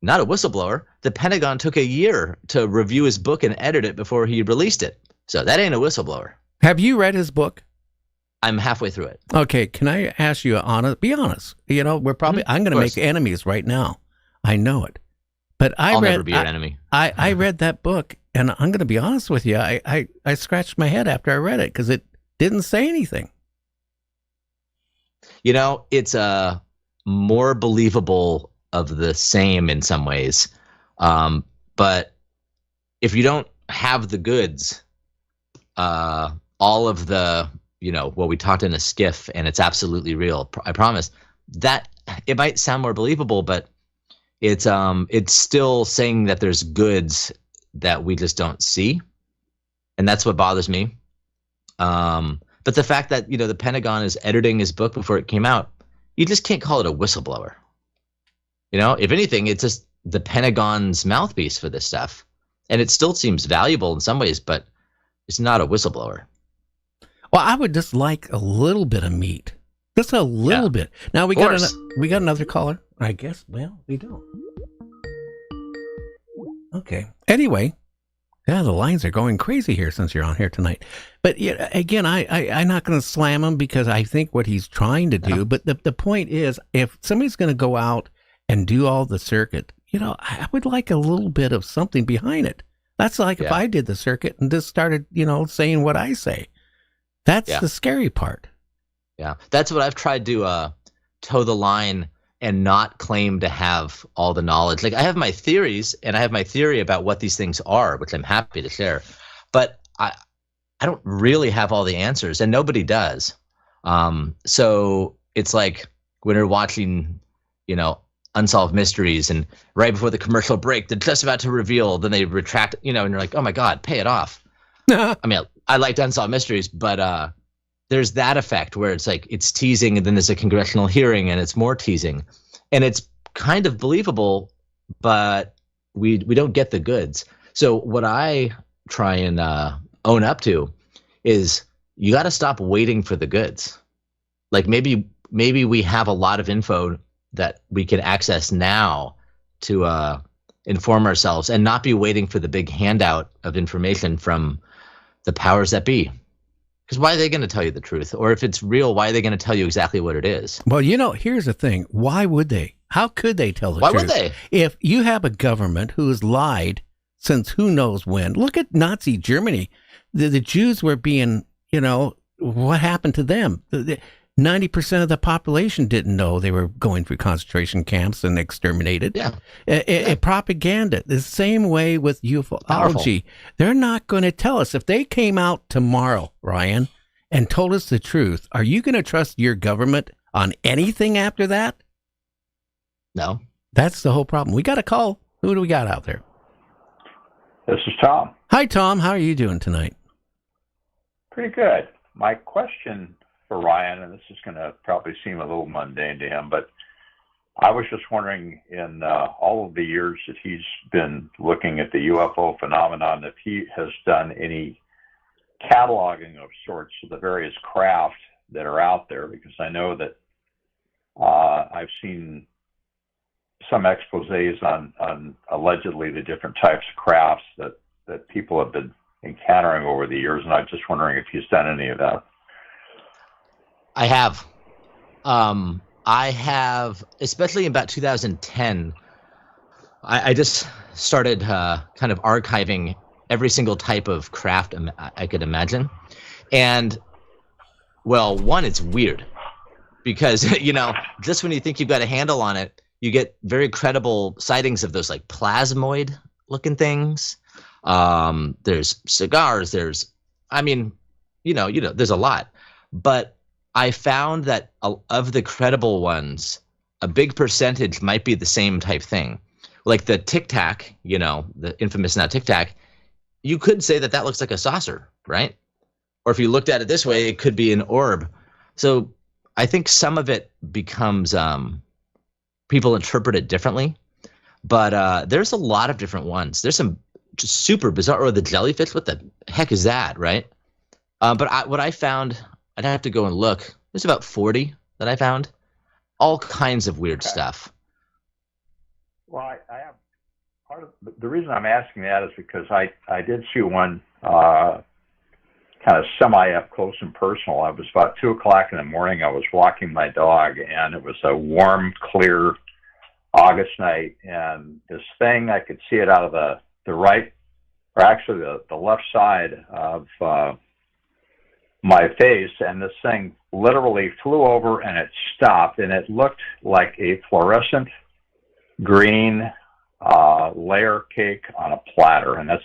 not a whistleblower. The Pentagon took a year to review his book and edit it before he released it. So that ain't a whistleblower. Have you read his book? I'm halfway through it. Okay, can I ask you be honest? We're probably I'm going to make enemies right now. I know it. But I'll never be your enemy. I read that book, and I'm going to be honest with you. I scratched my head after I read it because it didn't say anything. It's more believable of the same in some ways. But if you don't have the goods, all of the, what we talked in a skiff and it's absolutely real, I promise, that it might sound more believable, but it's still saying that there's goods that we just don't see. And that's what bothers me. But the fact that, the Pentagon is editing his book before it came out, you just can't call it a whistleblower. If anything, it's just the Pentagon's mouthpiece for this stuff. And it still seems valuable in some ways, but it's not a whistleblower. Well, I would just like a little bit of meat. Just a little bit. Now we got another caller. I guess. Well, we don't. Okay. Anyway, the lines are going crazy here since you're on here tonight. But again, I'm not going to slam him because I think what he's trying to do. But the point is, if somebody's going to go out and do all the circuit, I would like a little bit of something behind it. That's like if I did the circuit and just started, saying what I say. That's the scary part. Yeah, that's what I've tried to toe the line and not claim to have all the knowledge. Like I have my theories and I have my theory about what these things are, which I'm happy to share. but I don't really have all the answers, and nobody does. So it's like when you're watching, Unsolved Mysteries, and right before the commercial break, they're just about to reveal, then they retract, and you're like, oh my God, pay it off. I mean, I liked Unsolved Mysteries, but there's that effect where it's like it's teasing, and then there's a congressional hearing, and it's more teasing, and it's kind of believable, but we don't get the goods. So what I try and own up to is you got to stop waiting for the goods. Like maybe we have a lot of info that we can access now to inform ourselves, and not be waiting for the big handout of information from the powers that be. Because why are they going to tell you the truth? Or if it's real, why are they going to tell you exactly what it is? Well, here's the thing. Why would they? How could they tell the truth? Why would they? If you have a government who has lied since who knows when. Look at Nazi Germany. The Jews were being, what happened to them? 90% of the population didn't know they were going through concentration camps and exterminated. Yeah. Propaganda. The same way with ufology. Powerful. They're not going to tell us. If they came out tomorrow, Ryan, and told us the truth, are you going to trust your government on anything after that? No. That's the whole problem. We got a call. Who do we got out there? This is Tom. Hi, Tom. How are you doing tonight? Pretty good. My question for Ryan, and this is going to probably seem a little mundane to him, but I was just wondering, in all of the years that he's been looking at the UFO phenomenon, if he has done any cataloging of sorts of the various craft that are out there, because I know that I've seen some exposés on allegedly the different types of crafts that people have been encountering over the years, and I'm just wondering if he's done any of that. I have. I have, especially in about 2010, I just started kind of archiving every single type of craft I could imagine. And, well, one, it's weird because, just when you think you've got a handle on it, you get very credible sightings of those like plasmoid looking things. There's cigars, there's a lot. But I found that of the credible ones, a big percentage might be the same type thing. Like the Tic Tac, the infamous now Tic Tac, you could say that looks like a saucer, right? Or if you looked at it this way, it could be an orb. So I think some of it becomes, people interpret it differently. But there's a lot of different ones. There's some just super bizarre, or the jellyfish, what the heck is that, right? But what I found, I'd have to go and look. There's about 40 that I found. All kinds of weird stuff. Well, I have part of the reason I'm asking that is because I did see one kind of semi up close and personal. I was about 2:00 in the morning. I was walking my dog, and it was a warm, clear August night, and this thing, I could see it out of the right, or actually the left side of my face, and this thing literally flew over and it stopped, and it looked like a fluorescent green layer cake on a platter, and that's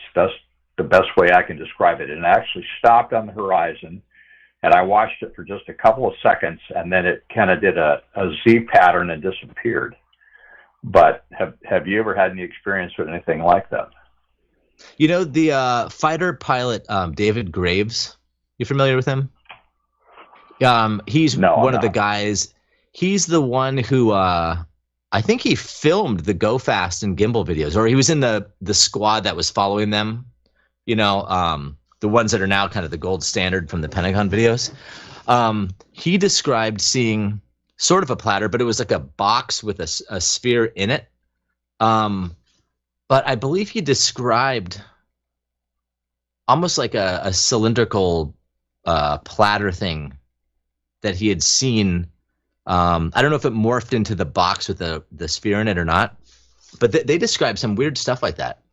the best way I can describe it. And it actually stopped on the horizon, and I watched it for just a couple of seconds, and then it kind of did a Z pattern and disappeared. But have you ever had any experience with anything like that? The fighter pilot David Graves, you familiar with him? He's one of the guys. He's the one who I think he filmed the Go Fast and Gimbal videos, or he was in the squad that was following them. The ones that are now kind of the gold standard from the Pentagon videos. He described seeing sort of a platter, but it was like a box with a sphere in it. But I believe he described almost like a cylindrical platter thing that he had seen. I don't know if it morphed into the box with the sphere in it or not, but they described some weird stuff like that.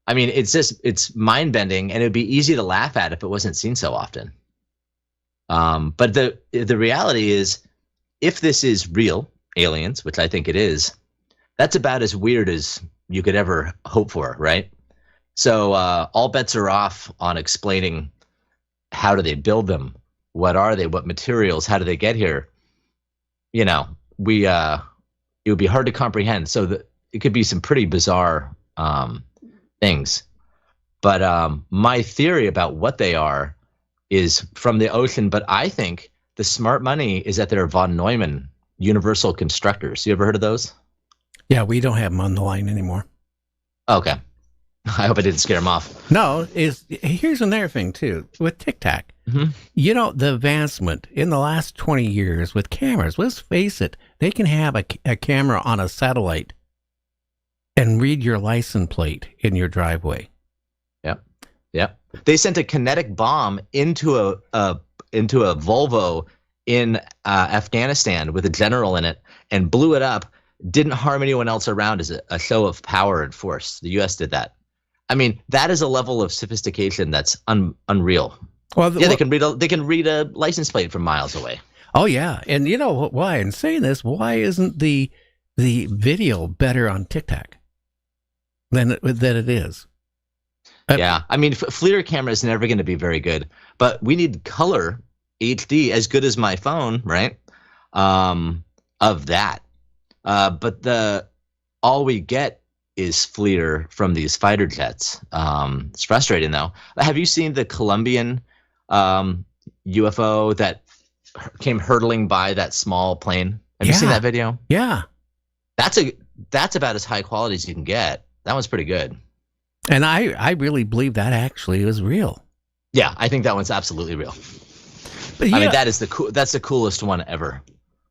I mean, it's mind-bending, and it would be easy to laugh at if it wasn't seen so often. But the reality is, if this is real aliens, which I think it is, that's about as weird as you could ever hope for, right? So all bets are off on explaining how do they build them, what are they, what materials, how do they get here. You know, it would be hard to comprehend. So it could be some pretty bizarre things. But my theory about what they are is from the ocean. But I think the smart money is that they're von Neumann universal constructors. You ever heard of those? Yeah, we don't have them on the line anymore. Okay. I hope I didn't scare them off. No, here's another thing, too, with Tic Tac. Mm-hmm. You know, the advancement in the last 20 years with cameras, let's face it, they can have a camera on a satellite and read your license plate in your driveway. Yep. They sent a kinetic bomb into a Volvo in Afghanistan with a general in it and blew it up. Didn't harm anyone else around as a show of power and force. The U.S. did that. I mean, that is a level of sophistication that's unreal. Well, they can read a license plate from miles away. Oh yeah, and you know why? In saying this, why isn't the video better on Tic Tac than it is? Yeah, I mean, FLIR camera is never going to be very good, but we need color HD as good as my phone, right? Of that, but all we get is FLIR from these fighter jets. It's frustrating though. Have you seen the Colombian UFO that came hurtling by that small plane? Have you seen that video? Yeah, that's about as high quality as you can get. That one's pretty good. And I really believe that actually is real. Yeah, I think that one's absolutely real. But I mean, that's the coolest one ever.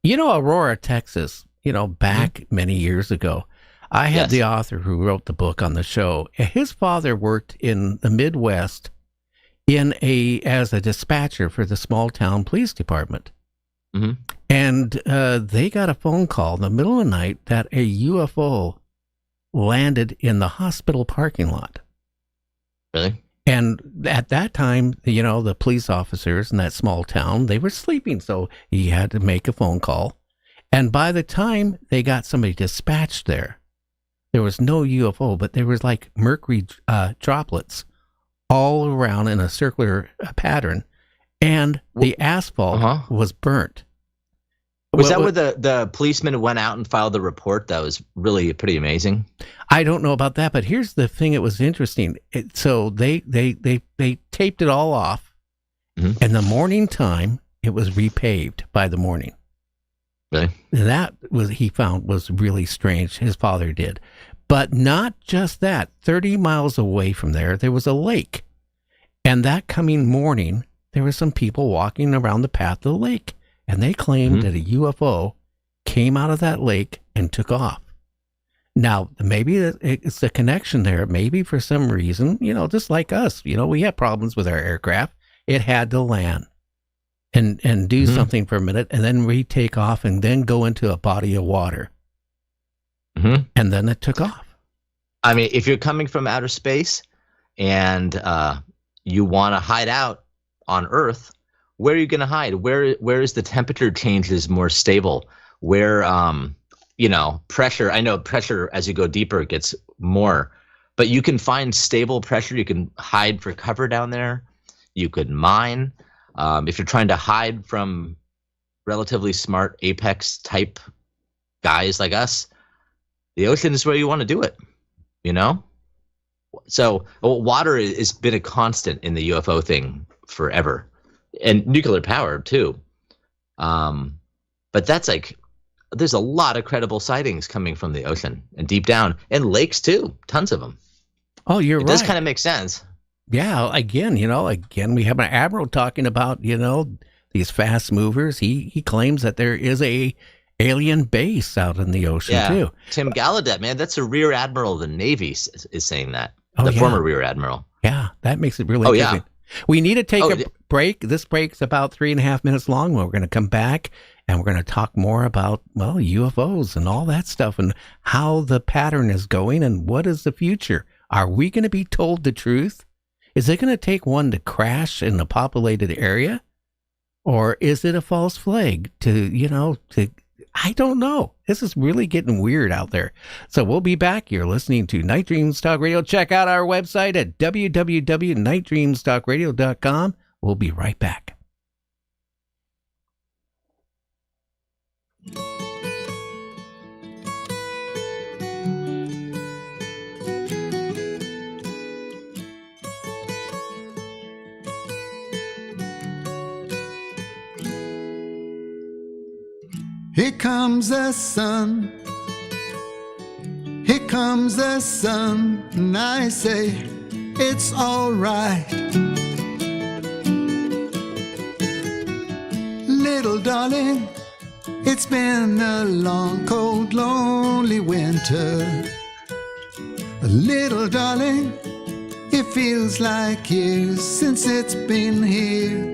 You know, Aurora, Texas, you know, back many years ago, I had the author who wrote the book on the show. His father worked in the Midwest as a dispatcher for the small town police department. Mm-hmm. And they got a phone call in the middle of the night that a UFO landed in the hospital parking lot. Really? And at that time, you know, the police officers in that small town, they were sleeping, so he had to make a phone call. And by the time they got somebody dispatched there was no UFO, but there was like mercury droplets all around in a circular pattern, and the asphalt was burnt. Was that where the policeman went out and filed the report? That was really pretty amazing. I don't know about that, but here's the thing. It was interesting. So they taped it all off, and the morning time, it was repaved by the morning. Really? That he found was really strange. His father did. But not just that. 30 miles away from there was a lake. And that coming morning, there were some people walking around the path of the lake. And they claimed that a UFO came out of that lake and took off. Now, maybe it's a connection there. Maybe for some reason, you know, just like us, you know, we have problems with our aircraft. It had to land and do something for a minute and then retake off and then go into a body of water. And then it took off. I mean, if you're coming from outer space and you want to hide out on Earth, where are you going to hide? Where is the temperature changes more stable? Where, you know, pressure, I know pressure as you go deeper gets more, but you can find stable pressure. You can hide for cover down there. You could mine. If you're trying to hide from relatively smart apex type guys like us, the ocean is where you want to do it, you know? So water has been a constant in the UFO thing forever. And nuclear power too. But that's like, there's a lot of credible sightings coming from the ocean and deep down, and lakes too, tons of them. Oh, you're right. It does kind of make sense. Yeah, again, we have an admiral talking about, you know, these fast movers. He claims that there is a alien base out in the ocean too. Tim Gallaudet, man, that's a rear admiral of the Navy is saying that. Former rear admiral. Yeah, that makes it really interesting. We need to take a break. This break's about 3.5 minutes long. We're going to come back and we're going to talk more about, well, UFOs and all that stuff and how the pattern is going and what is the future. Are we going to be told the truth? Is it going to take one to crash in a populated area? Or is it a false flag I don't know. This is really getting weird out there. So we'll be back. You're listening to Night Dreams Talk Radio. Check out our website at www.nightdreamstalkradio.com. We'll be right back. Here comes the sun. Here comes the sun. And I say, it's all right. Little darling, it's been a long, cold, lonely winter. Little darling, it feels like years since it's been here.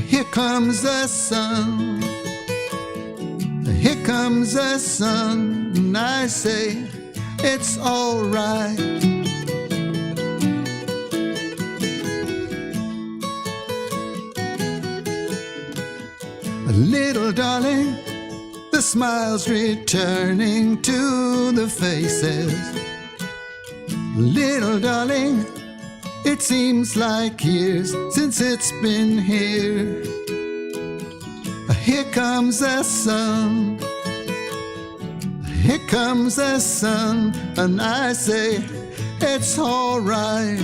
Here comes the sun. Here comes the sun, and I say, it's all right. Little darling, the smile's returning to the faces. Little darling, it seems like years since it's been here. Here comes the sun. Here comes the sun, and I say, it's all right.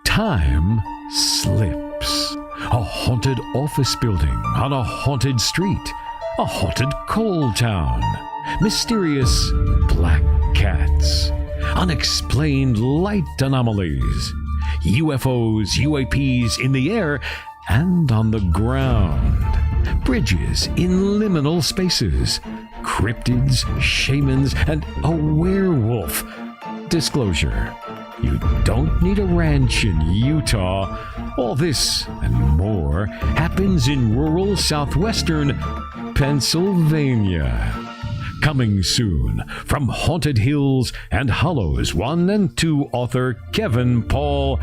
Time slips. A haunted office building on a haunted street. A haunted coal town. Mysterious black cats. Unexplained light anomalies. UFOs, UAPs in the air and on the ground. Bridges in liminal spaces. Cryptids, shamans, and a werewolf. Disclosure. You don't need a ranch in Utah. All this and more happens in rural southwestern Pennsylvania. Coming soon from Haunted Hills and Hollows 1 and 2 author Kevin Paul,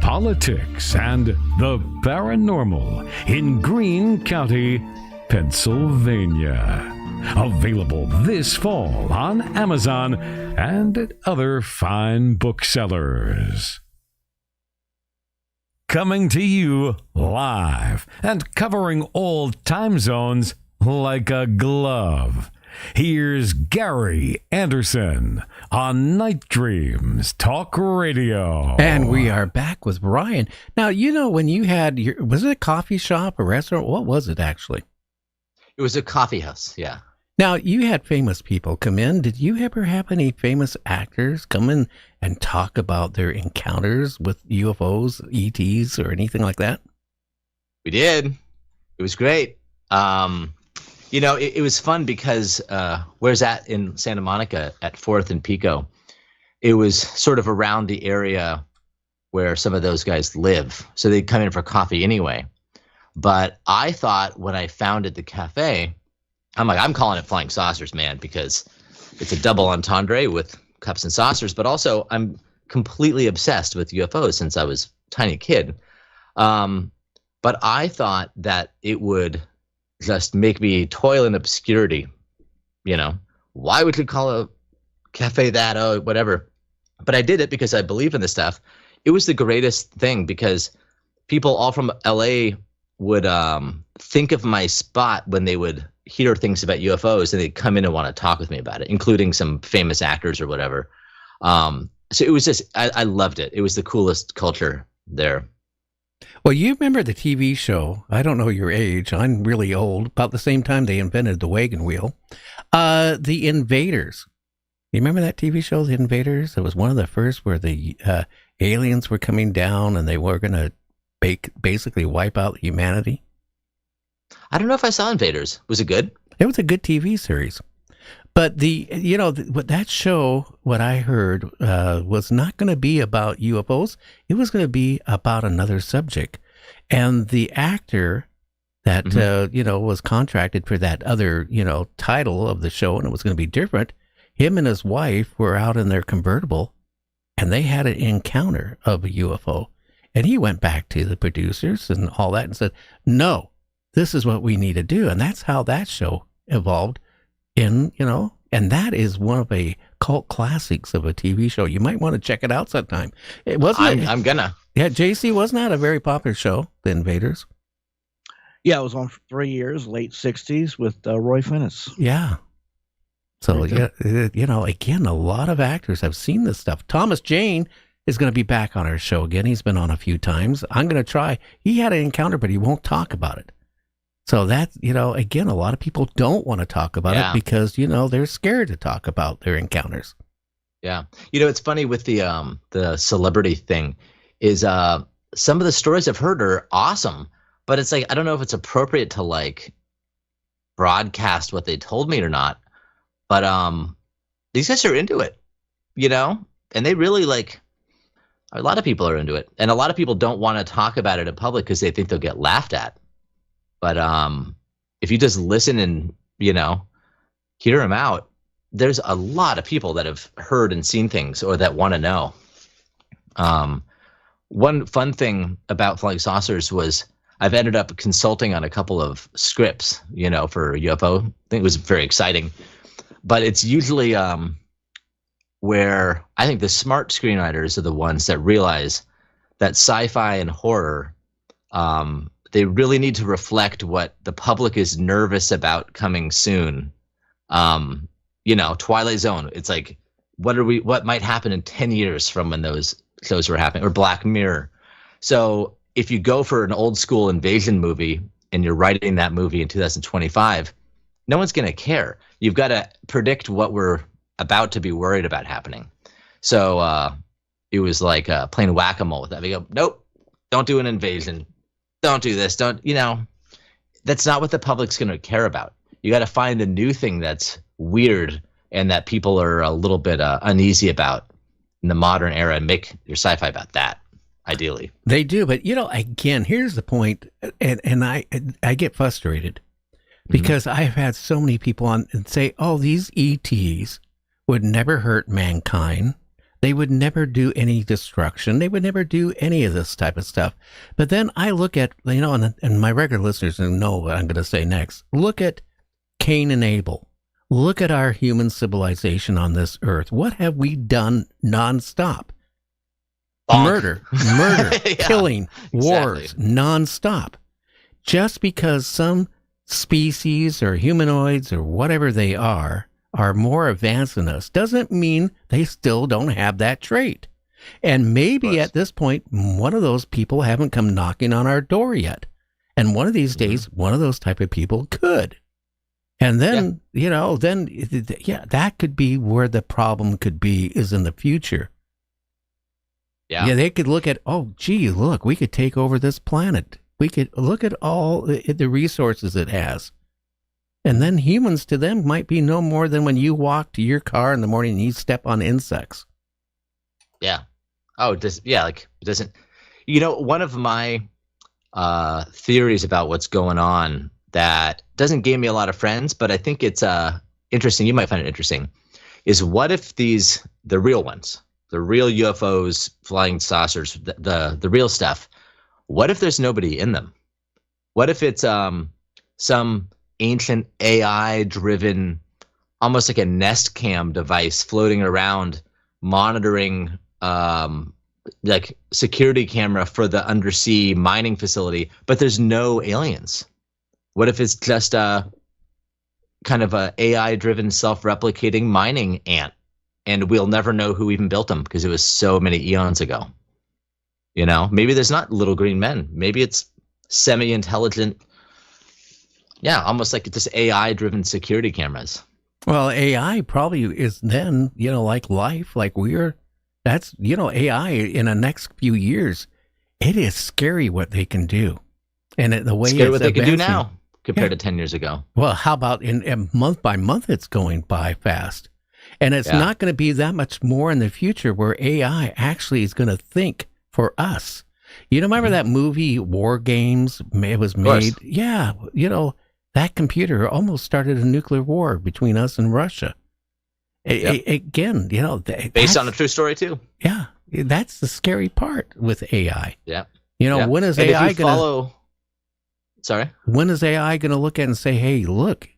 Politics and the Paranormal in Greene County, Pennsylvania. Available this fall on Amazon and at other fine booksellers. Coming to you live and covering all time zones like a glove. Here's Gary Anderson on Night Dreams Talk Radio. And we are back with Brian. Now, you know, when you had your, was it a coffee shop, a restaurant? What was it actually? It was a coffee house, yeah. Now, you had famous people come in. Did you ever have any famous actors come in and talk about their encounters with UFOs, ETs, or anything like that? We did. It was great. You know, it was fun because where's that in Santa Monica at 4th and Pico? It was sort of around the area where some of those guys live. So they'd come in for coffee anyway. But I thought when I founded the cafe, I'm calling it Flying Saucers, man, because it's a double entendre with cups and saucers. But also, I'm completely obsessed with UFOs since I was a tiny kid. But I thought that it would just make me toil in obscurity. You know, why would you call a cafe that? Oh, whatever. But I did it because I believe in this stuff. It was the greatest thing because people all from LA would think of my spot when they would hear things about UFOs and they'd come in and want to talk with me about it, including some famous actors or whatever. So it was just, I loved it. It was the coolest culture there. Well, you remember the TV show, I don't know your age, I'm really old, about the same time they invented the wagon wheel, The Invaders. You remember that TV show, The Invaders? It was one of the first where the aliens were coming down and they were going to basically wipe out humanity. I don't know if I saw Invaders. Was it good? It was a good TV series. But that show, what I heard, was not going to be about UFOs. It was going to be about another subject. And the actor that, was contracted for that other, title of the show, and it was going to be different. Him and his wife were out in their convertible, and they had an encounter of a UFO. And he went back to the producers and all that and said, no, this is what we need to do. And that's how that show evolved and that is one of a cult classics of a TV show. You might want to check it out sometime. It wasn't. I'm gonna. Yeah, JC, wasn't that a very popular show, The Invaders? Yeah, it was on for 3 years, late 60s with Roy Finnis. Yeah. So, again, a lot of actors have seen this stuff. Thomas Jane is going to be back on our show again. He's been on a few times. I'm going to try. He had an encounter, but he won't talk about it. So that, again, a lot of people don't want to talk about it because, they're scared to talk about their encounters. Yeah. It's funny with the celebrity thing is some of the stories I've heard are awesome, but it's like, I don't know if it's appropriate to like broadcast what they told me or not, but these guys are into it, and they really like, a lot of people are into it, and a lot of people don't want to talk about it in public because they think they'll get laughed at. But if you just listen and, hear them out, there's a lot of people that have heard and seen things or that want to know. One fun thing about flying saucers was I've ended up consulting on a couple of scripts, for UFO. I think it was very exciting. But it's usually where I think the smart screenwriters are the ones that realize that sci-fi and horror they really need to reflect what the public is nervous about coming soon. Twilight Zone. It's like, what might happen in 10 years from when those shows were happening, or Black Mirror. So if you go for an old school invasion movie and you're writing that movie in 2025, no one's going to care. You've got to predict what we're about to be worried about happening. So it was like playing whack-a-mole with that. We go, nope, don't do an invasion. Don't do this. That's not what the public's going to care about. You got to find a new thing that's weird and that people are a little bit uneasy about in the modern era and make your sci-fi about that, ideally. They do. But, again, here's the point. And I get frustrated because I've had so many people on and say, oh, these ETs would never hurt mankind. They would never do any destruction. They would never do any of this type of stuff. But then I look at, and my regular listeners know what I'm going to say next. Look at Cain and Abel. Look at our human civilization on this earth. What have we done nonstop? Murder, killing, wars, nonstop. Just because some species or humanoids or whatever they are more advanced than us doesn't mean they still don't have that trait. And maybe at this point, one of those people haven't come knocking on our door yet. And one of these days, one of those type of people could. And then, that could be where the problem could be, is in the future. Yeah, they could look at, oh, gee, look, we could take over this planet. We could look at all the resources it has. And then humans to them might be no more than when you walk to your car in the morning and you step on insects. Yeah. Oh, it doesn't. One of my theories about what's going on that doesn't gain me a lot of friends, but I think it's interesting. You might find it interesting. Is what if the real ones, the real UFOs, flying saucers, the real stuff? What if there's nobody in them? What if it's some ancient AI-driven, almost like a Nest Cam device floating around, monitoring like security camera for the undersea mining facility, but there's no aliens? What if it's just a kind of a AI-driven, self-replicating mining ant, and we'll never know who even built them because it was so many eons ago? Maybe there's not little green men. Maybe it's semi-intelligent. Yeah, almost like just AI-driven security cameras. Well, AI probably is then, like life, like that's, AI in the next few years, it is scary what they can do. And the way scary it's what they can do advancing now compared to 10 years ago. Well, how about in month by month, it's going by fast. And it's not going to be that much more in the future where AI actually is going to think for us. You remember that movie War Games? It was made. Yeah, that computer almost started a nuclear war between us and Russia. Again, based on a true story too. Yeah, that's the scary part with AI. Yeah. When is AI going to follow? Sorry. When is AI going to look at it and say, "Hey, look,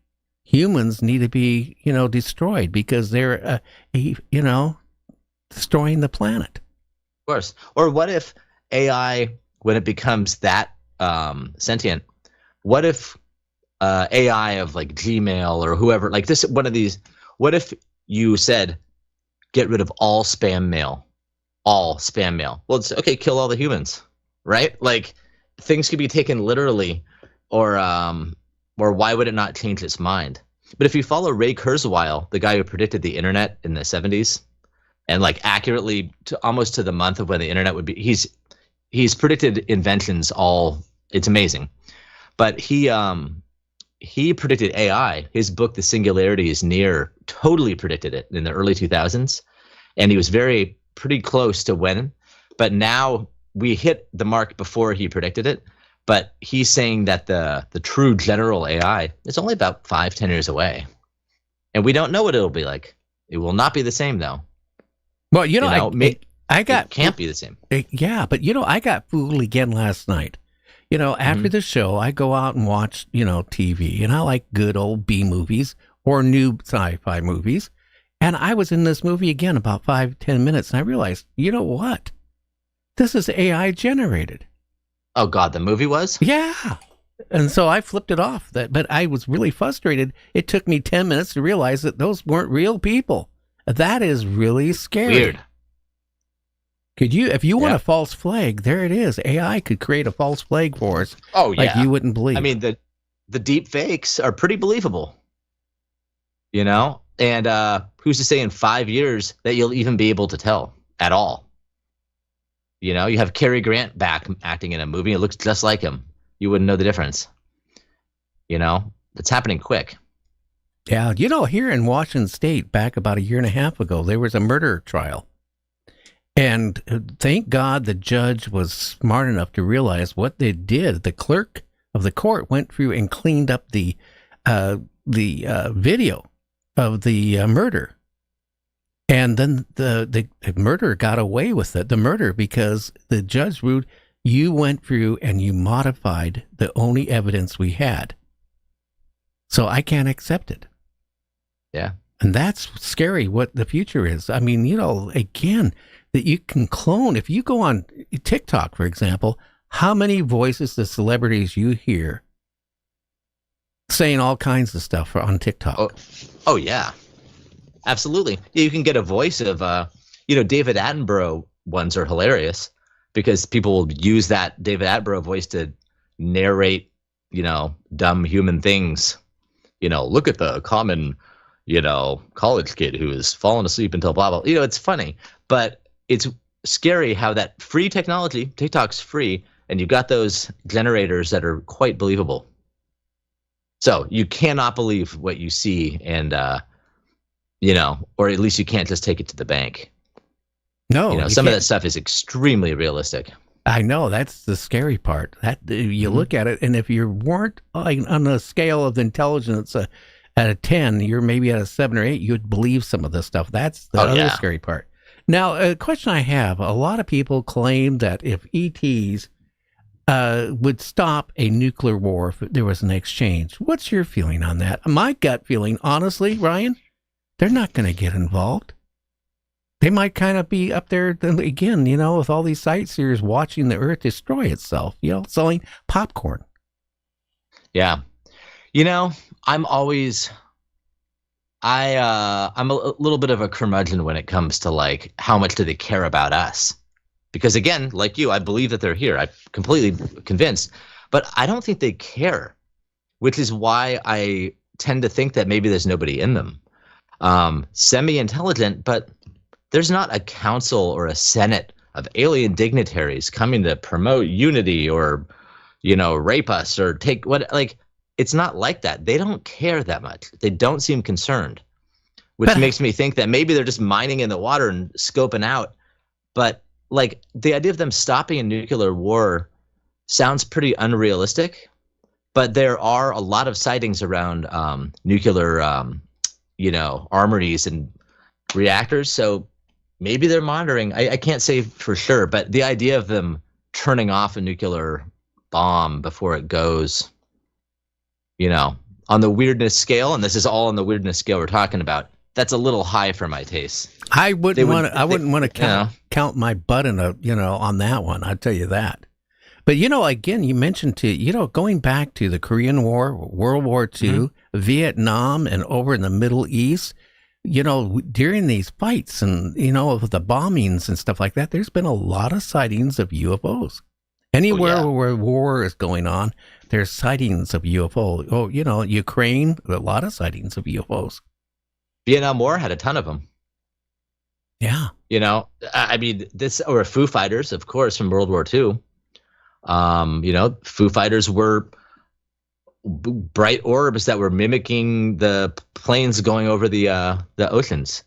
humans need to be, destroyed because they're, destroying the planet." Of course. Or what if AI, when it becomes that sentient, what if AI of like Gmail or whoever, like this, one of these, what if you said, get rid of all spam mail? Well, it's okay, kill all the humans, right? Like things could be taken literally, or why would it not change its mind? But if you follow Ray Kurzweil, the guy who predicted the internet in the 70s, and like accurately almost to the month of when the internet would be, he's predicted inventions it's amazing. But he predicted AI. His book, The Singularity is Near, totally predicted it in the early 2000s. And he was pretty close to when, but now we hit the mark before he predicted it. But he's saying that the true general AI is only about 5-10 years away. And we don't know what it'll be like. It will not be the same though. Well, it can't be the same. Yeah, but I got fooled again last night. After the show, I go out and watch, TV, and I like good old B movies or new sci-fi movies. And I was in this movie again about 5-10 minutes, and I realized, you know what? This is AI generated. Oh God, the movie was? Yeah. And so I flipped it off. But I was really frustrated. It took me 10 minutes to realize that those weren't real people. That is really scary. Weird. If you want a false flag, there it is. AI could create a false flag for us. Oh, yeah. Like you wouldn't believe. I mean, the deep fakes are pretty believable. And who's to say in 5 years that you'll even be able to tell at all? You have Cary Grant back acting in a movie. It looks just like him. You wouldn't know the difference. It's happening quick. Yeah. Here in Washington State, back about a year and a half ago, there was a murder trial. And thank God the judge was smart enough to realize what they did. The clerk of the court went through and cleaned up the video of the murder. And then the murderer got away with it, the murder, because the judge ruled, you went through and you modified the only evidence we had. So I can't accept it. Yeah. And that's scary what the future is. I mean, again, that you can clone. If you go on TikTok, for example, how many voices of celebrities you hear saying all kinds of stuff on TikTok? Oh yeah. Absolutely. You can get a voice of, David Attenborough ones are hilarious because people will use that David Attenborough voice to narrate, dumb human things. Look at the common, college kid who is falling asleep until blah, blah. It's funny, but it's scary how that free technology, TikTok's free, and you've got those generators that are quite believable. So you cannot believe what you see and, or at least you can't just take it to the bank. No, some of that stuff is extremely realistic. I know, that's the scary part. That you look at it, and if you weren't on a scale of intelligence at a 10, you're maybe at a 7 or 8, you'd believe some of this stuff. That's the other scary part. Now, a question I have, a lot of people claim that if ETs would stop a nuclear war if there was an exchange. What's your feeling on that? My gut feeling, honestly, Ryan, they're not going to get involved. They might kind of be up there again, with all these sightseers watching the Earth destroy itself, selling popcorn. Yeah. I'm always, I'm a little bit of a curmudgeon when it comes to like, how much do they care about us? Because again, like you, I believe that they're here. I'm completely convinced, but I don't think they care, which is why I tend to think that maybe there's nobody in them. Semi-intelligent, but there's not a council or a senate of alien dignitaries coming to promote unity or, rape us or take it's not like that. They don't care that much. They don't seem concerned, which makes me think that maybe they're just mining in the water and scoping out. But like the idea of them stopping a nuclear war sounds pretty unrealistic, but there are a lot of sightings around nuclear, armories and reactors. So maybe they're monitoring. I can't say for sure, but the idea of them turning off a nuclear bomb before it goes, on the weirdness scale, and this is all on the weirdness scale we're talking about, that's a little high for my taste. I wouldn't want to count my butt in on that one. I'll tell you that. But again, you mentioned going back to the Korean War, World War II, Vietnam, and over in the Middle East, during these fights and with the bombings and stuff like that, there's been a lot of sightings of UFOs. Anywhere where war is going on, there's sightings of UFOs. Oh, Ukraine, a lot of sightings of UFOs. Vietnam War had a ton of them. Yeah. Or Foo Fighters, of course, from World War II. Foo Fighters were bright orbs that were mimicking the planes going over the oceans.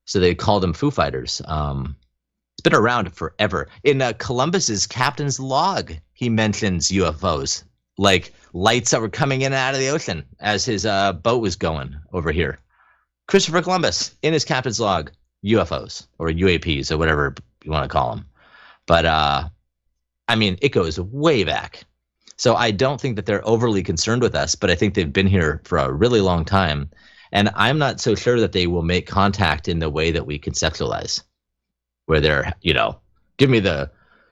So they called them Foo Fighters. It's been around forever. In Columbus's captain's log, he mentions UFOs, like lights that were coming in and out of the ocean as his boat was going over here. Christopher Columbus, in his captain's log, UFOs or UAPs or whatever you want to call them. But, it goes way back. So I don't think that they're overly concerned with us, but I think they've been here for a really long time. And I'm not so sure that they will make contact in the way that we conceptualize, where they're, give me the,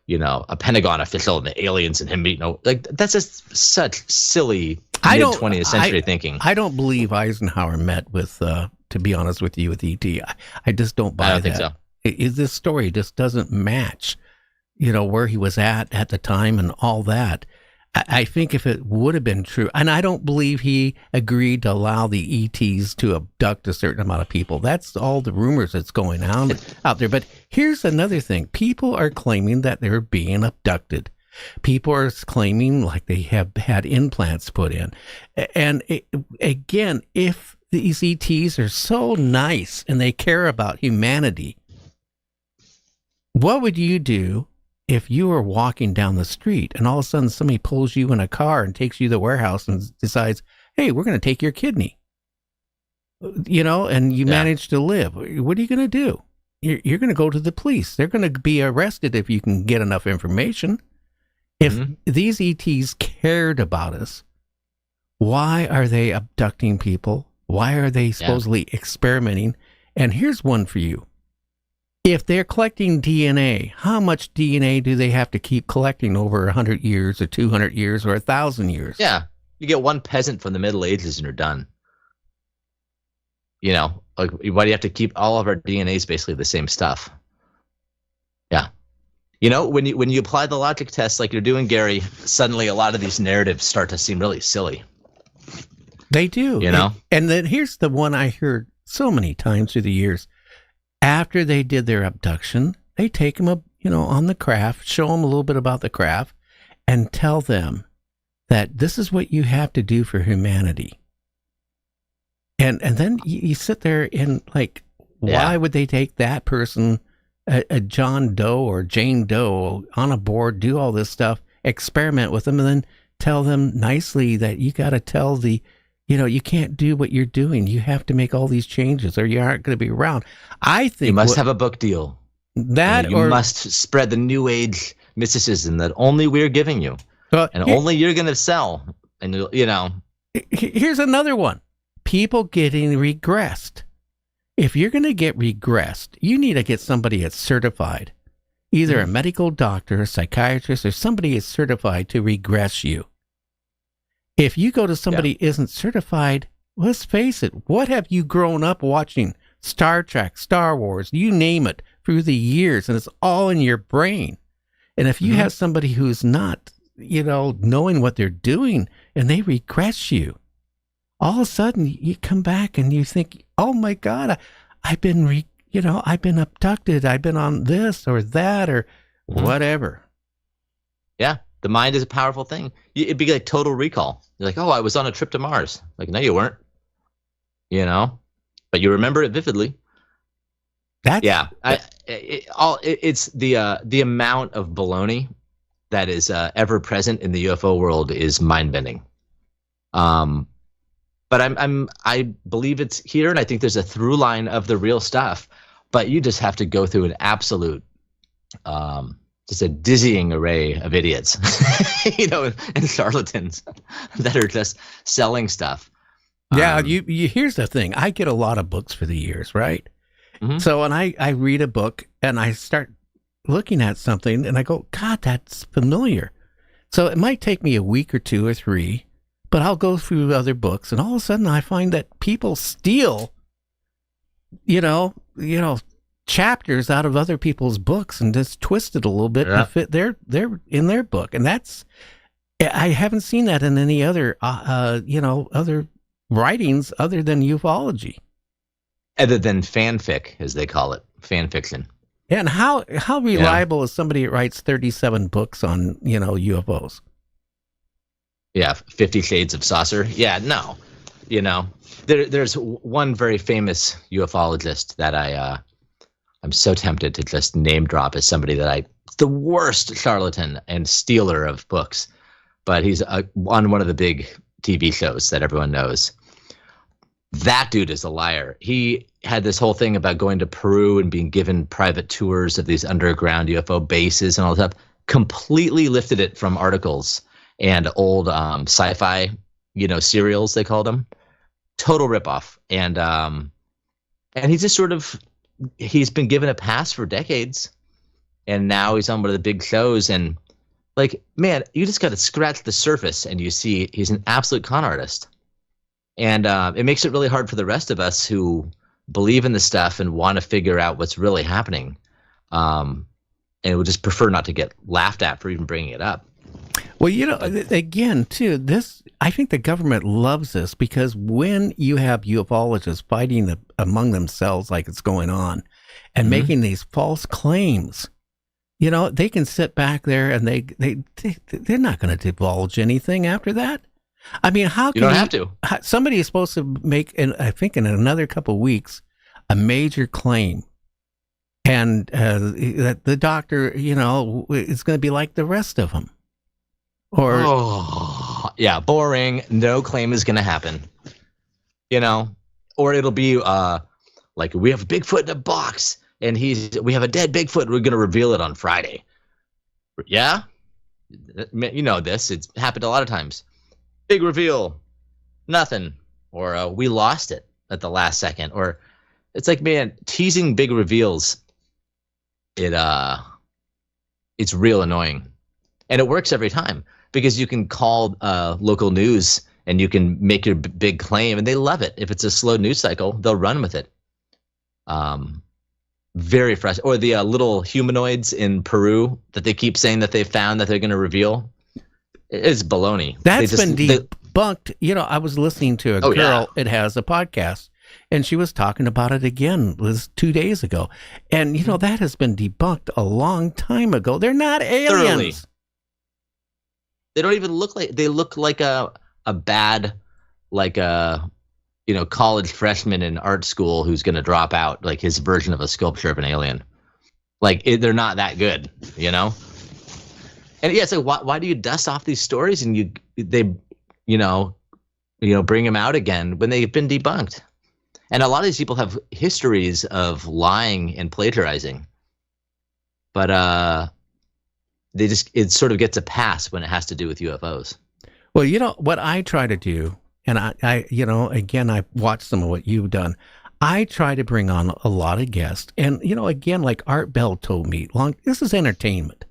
a Pentagon official and the aliens and him meeting. That's just such silly mid-20th century thinking. I don't believe Eisenhower met with, to be honest with you, with E.T. I just don't buy that. I don't think so. This story just doesn't match, where he was at the time and all that. I think if it would have been true, and I don't believe he agreed to allow the ETs to abduct a certain amount of people. That's all the rumors that's going on out there. But here's another thing. People are claiming that they're being abducted. People are claiming like they have had implants put in. And again, if these ETs are so nice and they care about humanity, what would you do if you were walking down the street and all of a sudden somebody pulls you in a car and takes you to the warehouse and decides, hey, we're going to take your kidney, and you manage to live? What are you going to do? You're going to go to the police. They're going to be arrested if you can get enough information. If these ETs cared about us, why are they abducting people? Why are they supposedly experimenting? And here's one for you. If they're collecting DNA, how much DNA do they have to keep collecting over 100 years or 200 years or 1,000 years? Yeah. You get one peasant from the Middle Ages and you're done. Why do you have to keep all of our DNA is basically the same stuff? Yeah. When you apply the logic test like you're doing, Gary, suddenly a lot of these narratives start to seem really silly. They do. And then here's the one I heard so many times through the years. After they did their abduction, they take them on the craft, show them a little bit about the craft, and tell them that this is what you have to do for humanity. And then you sit there and why would they take that person, a John Doe or Jane Doe, on a board, do all this stuff, experiment with them, and then tell them nicely that you got to tell you can't do what you're doing. You have to make all these changes or you aren't going to be around. I think you must have a book deal. You must spread the new age mysticism that only we're giving you. Only you're going to sell. And here's another one. People getting regressed. If you're going to get regressed, you need to get somebody that's certified. Either a medical doctor, a psychiatrist, or somebody is certified to regress you. If you go to somebody who isn't certified, let's face it, what have you grown up watching? Star Trek, Star Wars, you name it, through the years, and it's all in your brain. And if you have somebody who's not, knowing what they're doing, and they regress you, all of a sudden you come back and you think, oh my God, I've been, I've been abducted. I've been on this or that or whatever. Yeah. The mind is a powerful thing. It'd be like Total Recall. You're like, oh, I was on a trip to Mars. Like, no, you weren't. But you remember it vividly. it's the amount of baloney that is ever present in the UFO world is mind bending. But I believe it's here, and I think there's a through line of the real stuff. But you just have to go through an absolute, just a dizzying array of idiots, and charlatans that are just selling stuff. Yeah, you here's the thing. I get a lot of books for the years, right? Mhm. So when I read a book and I start looking at something and I go, God, that's familiar. So it might take me a week or 2 or 3, but I'll go through other books and all of a sudden I find that people steal, chapters out of other people's books and just twist it a little bit to fit their in their book. And I haven't seen that in any other, other writings other than ufology. Other than fanfic, as they call it, fan fiction. Yeah, and how reliable is somebody that writes 37 books on, UFOs? Yeah, 50 Shades of Saucer. Yeah, no. There's one very famous ufologist that I'm so tempted to just name drop as somebody that the worst charlatan and stealer of books, but he's on one of the big TV shows that everyone knows. That dude is a liar. He had this whole thing about going to Peru and being given private tours of these underground UFO bases and all that stuff. Completely lifted it from articles and old sci-fi, serials, they called them. Total ripoff. And he's just he's been given a pass for decades. And now he's on one of the big shows. And man, you just got to scratch the surface and you see he's an absolute con artist. And it makes it really hard for the rest of us who believe in the stuff and want to figure out what's really happening. And would just prefer not to get laughed at for even bringing it up. Well, again, too, I think the government loves this because when you have ufologists fighting among themselves like it's going on and making these false claims, they can sit back there and they're not going to divulge anything after that. I mean, how can you don't have to? Somebody is supposed to make, I think in another couple of weeks, a major claim. And that the doctor, is going to be like the rest of them. Yeah, boring. No claim is going to happen. Or it'll be like we have Bigfoot in a box and we have a dead Bigfoot. We're going to reveal it on Friday. Yeah. This. It's happened a lot of times. Big reveal. Nothing. Or we lost it at the last second. Or it's like, man, teasing big reveals. It's real annoying. And it works every time because you can call local news and you can make your big claim and they love it. If it's a slow news cycle, they'll run with it. Very fresh. Or the little humanoids in Peru that they keep saying that they found that they're going to reveal. It's baloney. That's been debunked. I was listening to a girl. Yeah. It has a podcast. And she was talking about it again. It was 2 days ago. And, that has been debunked a long time ago. They're not aliens. Thoroughly. They don't even look like, they look like a bad, college freshman in art school who's going to drop out, like his version of a sculpture of an alien. They're not that good, And yeah, it's like, why do you dust off these stories and they bring them out again when they've been debunked? And a lot of these people have histories of lying and plagiarizing, but it sort of gets a pass when it has to do with UFOs. Well, what I try to do, and I again, I watched some of what you've done. I try to bring on a lot of guests, and again, like Art Bell told me, this is entertainment.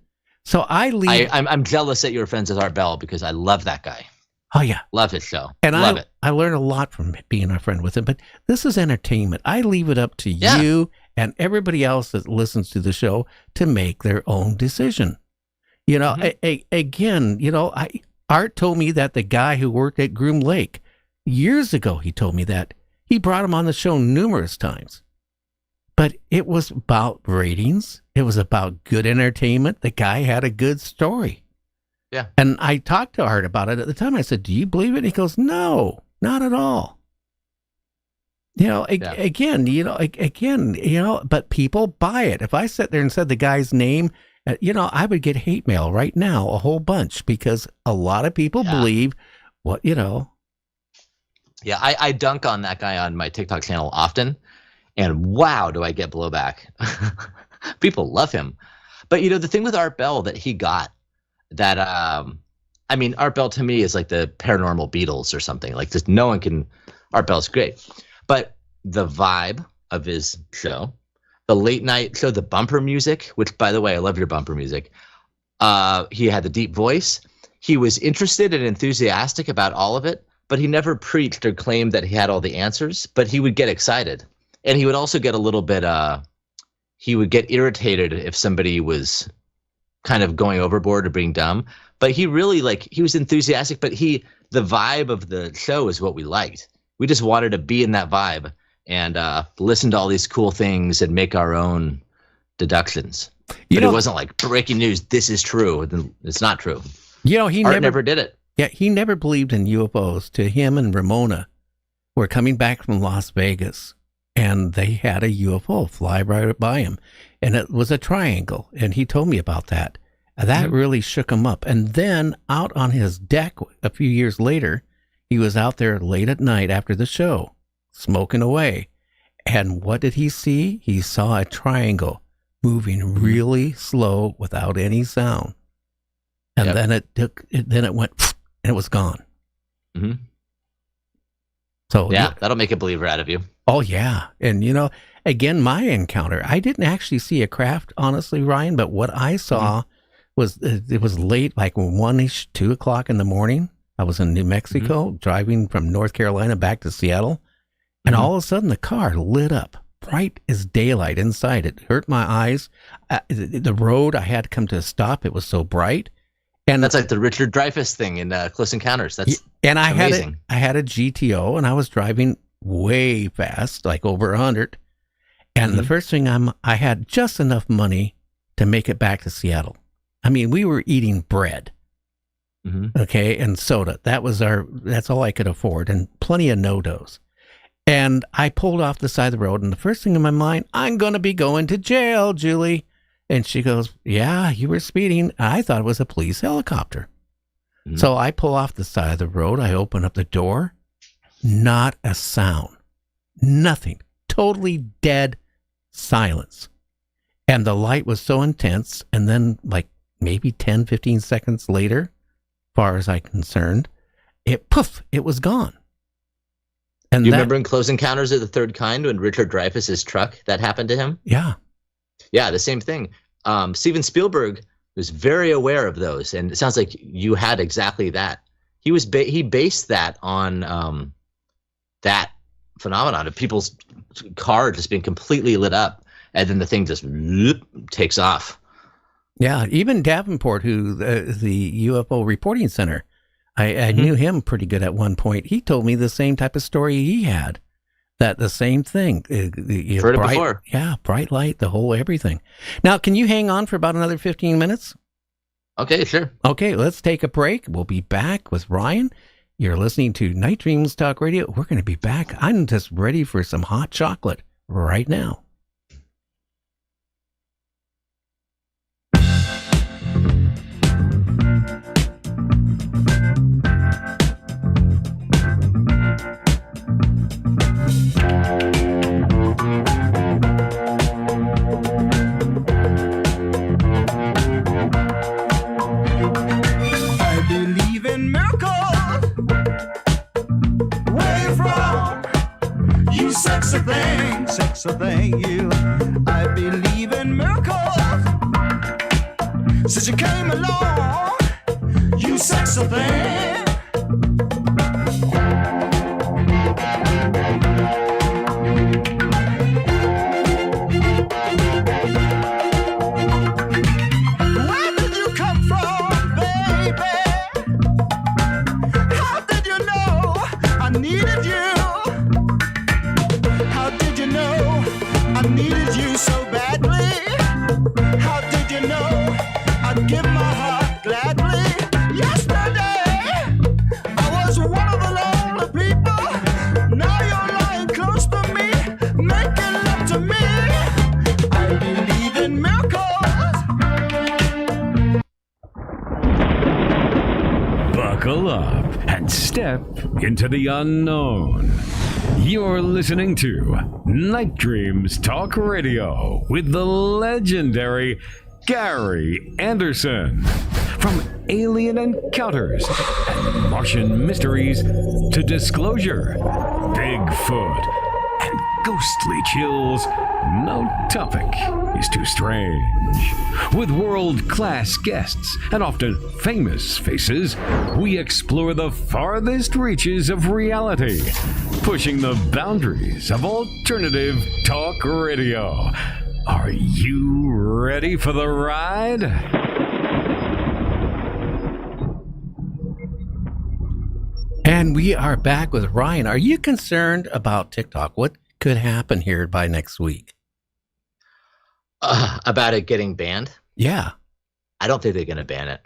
So I'm jealous that you're friends with Art Bell because I love that guy. Oh yeah, love his show. And love it. I learned a lot from being a friend with him. But this is entertainment. I leave it up to you and everybody else that listens to the show to make their own decision. Art told me that the guy who worked at Groom Lake years ago, he told me that he brought him on the show numerous times. But it was about ratings. It was about good entertainment. The guy had a good story. Yeah. And I talked to Art about it at the time. I said, do you believe it? And he goes, no, not at all. Again, but people buy it. If I sat there and said the guy's name, I would get hate mail right now, a whole bunch, because a lot of people believe what. Yeah, I dunk on that guy on my TikTok channel often, and wow, do I get blowback. People love him. But, the thing with Art Bell that he got, that, Art Bell to me is like the paranormal Beatles or something. Like, just no one can, Art Bell's great. But the vibe of his show, the late night show, the bumper music, which, by the way, I love your bumper music. He had the deep voice. He was interested and enthusiastic about all of it, but he never preached or claimed that he had all the answers, but he would get excited. And he would also get a little bit, he would get irritated if somebody was kind of going overboard or being dumb. But he really, he was enthusiastic, but the vibe of the show is what we liked. We just wanted to be in that vibe and listen to all these cool things and make our own deductions. But it wasn't like breaking news, this is true. It's not true. He never did it. Yeah, he never believed in UFOs. To him and Ramona were coming back from Las Vegas, and they had a UFO fly right by him, and it was a triangle, and he told me about that. That really shook him up. And then out on his deck a few years later, he was out there late at night after the show, smoking away. And what did he see? He saw a triangle moving really slow without any sound. And then it went, and it was gone. Mm-hmm. So that'll make a believer out of you. Oh, yeah. And, again, my encounter, I didn't actually see a craft, honestly, Ryan, but what I saw was, it was late, like 1-ish, 2 o'clock in the morning. I was in New Mexico, driving from North Carolina back to Seattle, and all of a sudden the car lit up, bright as daylight inside. It hurt my eyes. The road, I had to come to a stop. It was so bright. And that's like the Richard Dreyfuss thing in Close Encounters. That's amazing. I had a GTO, and I was driving way fast, like over 100. And the first thing I had just enough money to make it back to Seattle. We were eating bread, okay, and soda. That's all I could afford, and plenty of no-dos. And I pulled off the side of the road, and the first thing in my mind, I'm going to be going to jail, Julie. And she goes, yeah, you were speeding. I thought it was a police helicopter. So I pull off the side of the road. I open up the door. Not a sound. Nothing. Totally dead silence. And the light was so intense. And then maybe 10, 15 seconds later, as far as I'm concerned, it was gone. And you remember in Close Encounters of the Third Kind when Richard Dreyfuss's truck, that happened to him? Yeah. Yeah, the same thing. Steven Spielberg was very aware of those, and it sounds like you had exactly that. He based that on that phenomenon of people's car just being completely lit up, and then the thing just takes off. Yeah, even Davenport, who the UFO reporting center, I knew him pretty good at one point. He told me the same type of story he had. That the same thing. Heard it before. Yeah, bright light, the whole everything. Now, can you hang on for about another 15 minutes? Okay, sure. Okay, let's take a break. We'll be back with Ryan. You're listening to Night Dreams Talk Radio. We're going to be back. I'm just ready for some hot chocolate right now. Sexy thing, you. I believe in miracles. Since you came along, you sexy thing. Where did you come from, baby? How did you know I needed you? I needed you so badly. How did you know I'd give my heart gladly? Yesterday Buckle up and step into the unknown. You're listening to Night Dreams Talk Radio with the legendary Gary Anderson. From alien encounters and Martian mysteries to disclosure, Bigfoot, and ghostly chills, no topic is too strange. With world-class guests and often famous faces, we explore the farthest reaches of reality, pushing the boundaries of alternative talk radio. Are you ready for the ride? And we are back with Ryan. Are you concerned about TikTok? What could happen here by next week? About it getting banned? Yeah. I don't think they're going to ban it.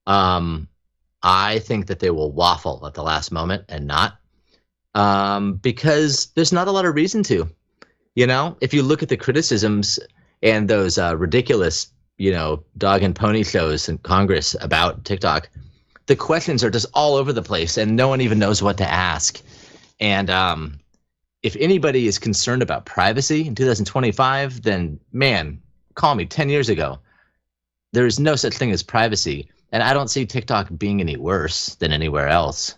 I think that they will waffle at the last moment and not. Because there's not a lot of reason to. You know, if you look at the criticisms and those ridiculous, dog and pony shows in Congress about TikTok, the questions are just all over the place and no one even knows what to ask. And if anybody is concerned about privacy in 2025, then man, call me 10 years ago. There is no such thing as privacy. And I don't see TikTok being any worse than anywhere else.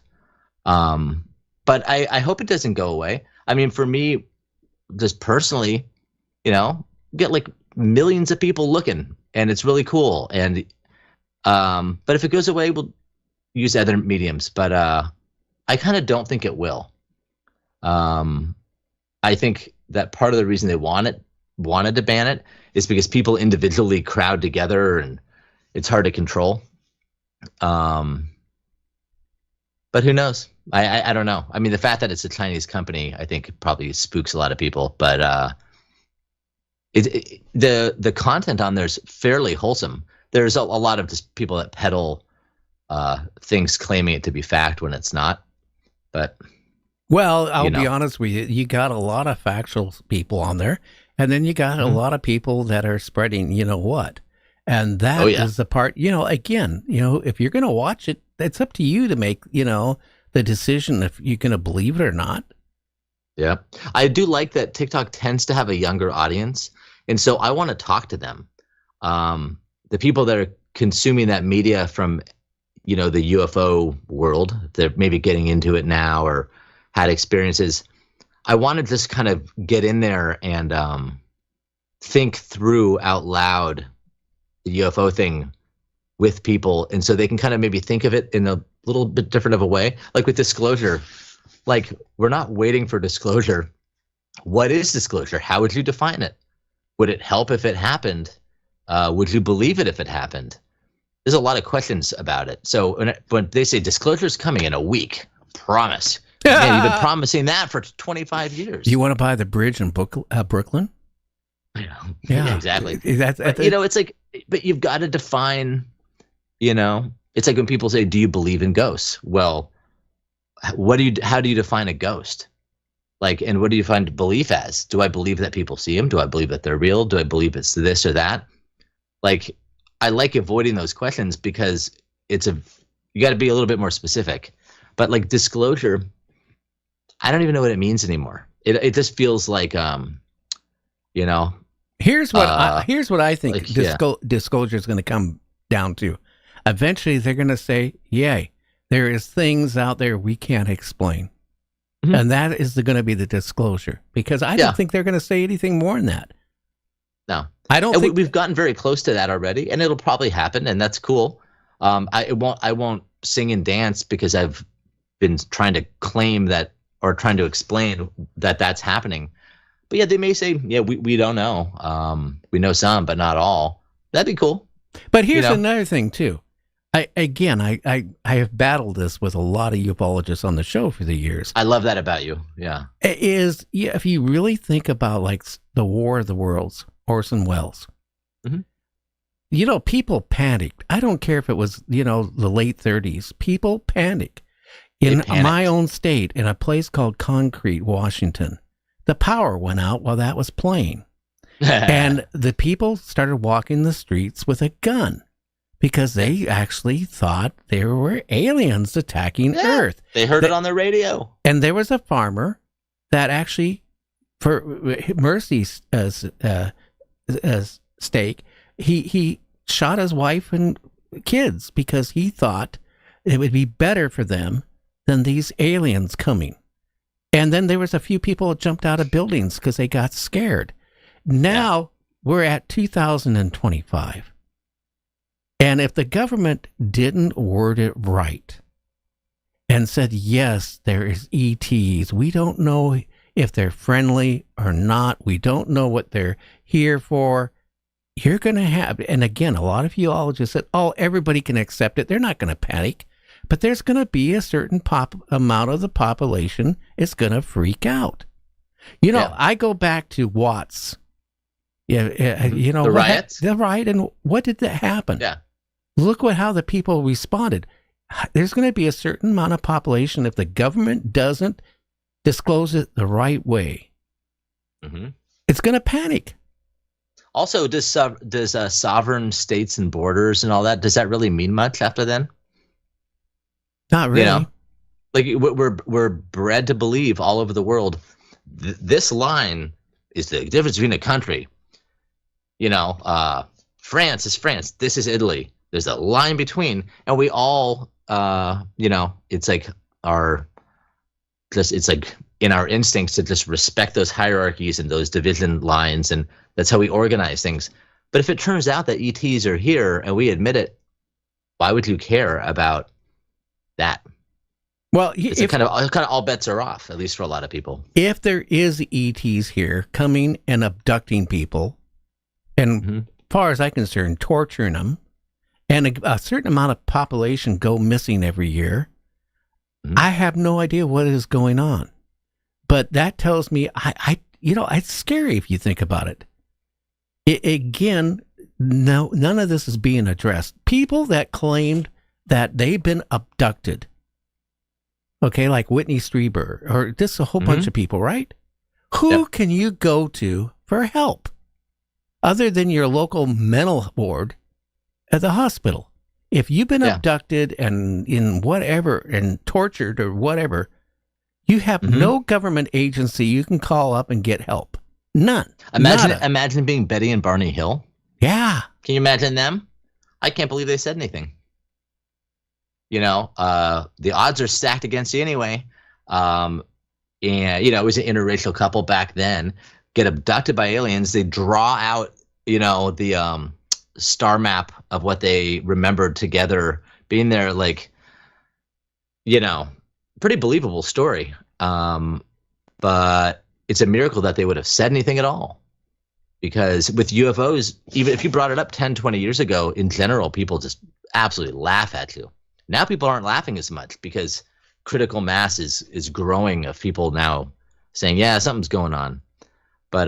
But I hope it doesn't go away. I mean, for me, just personally, get like millions of people looking and it's really cool. And but if it goes away, we'll use other mediums, but I kind of don't think it will. I think that part of the reason they wanted to ban it is because people individually crowd together and it's hard to control. But who knows? I don't know. I mean, the fact that it's a Chinese company, I think probably spooks a lot of people, but the content on there's fairly wholesome. There's a lot of just people that peddle things claiming it to be fact when it's not. But well, I'll be honest with you. You got a lot of factual people on there, and then you got a lot of people that are spreading, what, and that is the part. Again, if you're going to watch it, it's up to you to make, the decision if you're going to believe it or not. Yeah, I do like that TikTok tends to have a younger audience, and so I want to talk to them. The people that are consuming that media from the UFO world, they're maybe getting into it now or had experiences. I want to just kind of get in there and think through out loud the UFO thing with people. And so they can kind of maybe think of it in a little bit different of a way. Like with disclosure, like we're not waiting for disclosure. What is disclosure? How would you define it? Would it help if it happened? Would you believe it if it happened? There's a lot of questions about it. So when they say disclosure is coming in a week, promise. Man, you've been promising that for 25 years. You want to buy the bridge in Brooklyn? Yeah, exactly. But, it's like, but you've got to define, it's like when people say, do you believe in ghosts? Well, how do you define a ghost? Like, and what do you find belief as? Do I believe that people see them? Do I believe that they're real? Do I believe it's this or that? Like, I like avoiding those questions because you got to be a little bit more specific. But like disclosure, I don't even know what it means anymore. It just feels like, Here's what I think like, disclosure is going to come down to. Eventually, they're going to say, "Yay, there is things out there we can't explain," and that is going to be the disclosure. Because I don't think they're going to say anything more than that. No, I don't think we've gotten very close to that already, and it'll probably happen, and that's cool. I won't sing and dance because I've been trying to claim that or trying to explain that that's happening. But yeah, they may say, yeah, we don't know. We know some, but not all. That'd be cool. But here's another thing too. I have battled this with a lot of ufologists on the show for the years. I love that about you. Yeah. If you really think about like the War of the Worlds, Orson Welles, people panicked. I don't care if it was, the late 30s. People panicked. In my own state, in a place called Concrete, Washington, the power went out while that was playing. And the people started walking the streets with a gun. because they actually thought there were aliens attacking Earth. They heard it on the radio. And there was a farmer that actually, for Mercy's stake, he shot his wife and kids because he thought it would be better for them than these aliens coming. And then there was a few people that jumped out of buildings because they got scared. Now we're at 2025. And if the government didn't word it right and said, yes, there is ETs, we don't know if they're friendly or not. We don't know what they're here for. You're going to have, and again, a lot of geologists said, oh, everybody can accept it. They're not going to panic. But there's going to be a certain amount of the population is going to freak out. You know, I go back to Watts. Yeah, you know, the riots? The riot, and what did that happen? Yeah. Look how the people responded. There's going to be a certain amount of population, if the government doesn't disclose it the right way, it's going to panic. Also, does sovereign states and borders and all that, does that really mean much after then? Not really. You know, like we're bred to believe all over the world, this line is the difference between a country. You know, France is France. This is Italy. There's a line between, and we all, you know, it's like it's like in our instincts to just respect those hierarchies and those division lines, and that's how we organize things. But if it turns out that ETs are here and we admit it, why would you care about that? Well, it's kind of all bets are off, at least for a lot of people. If there is ETs here coming and abducting people, and as far as I'm concerned, torturing them, and a certain amount of population go missing every year, I have no idea what is going on. But that tells me, you know, it's scary if you think about it. Again, no, none of this is being addressed. People that claimed that they've been abducted, okay, like Whitney Strieber, or just a whole bunch of people, right? Who can you go to for help other than your local mental ward at the hospital? If you've been abducted and in whatever and tortured or whatever, you have no government agency you can call up and get help. None. Imagine being Betty and Barney Hill. Yeah. Can you imagine them? I can't believe they said anything. You know, the odds are stacked against you anyway. And, you know, it was an interracial couple back then, get abducted by aliens. They draw out, you know, the star map of what they remembered together being there, like, you know, pretty believable story. But it's a miracle that they would have said anything at all. Because with UFOs, even if you brought it up 10, 20 years ago, in general, people just absolutely laugh at you. Now people aren't laughing as much because critical mass is growing of people now saying, yeah, something's going on. But,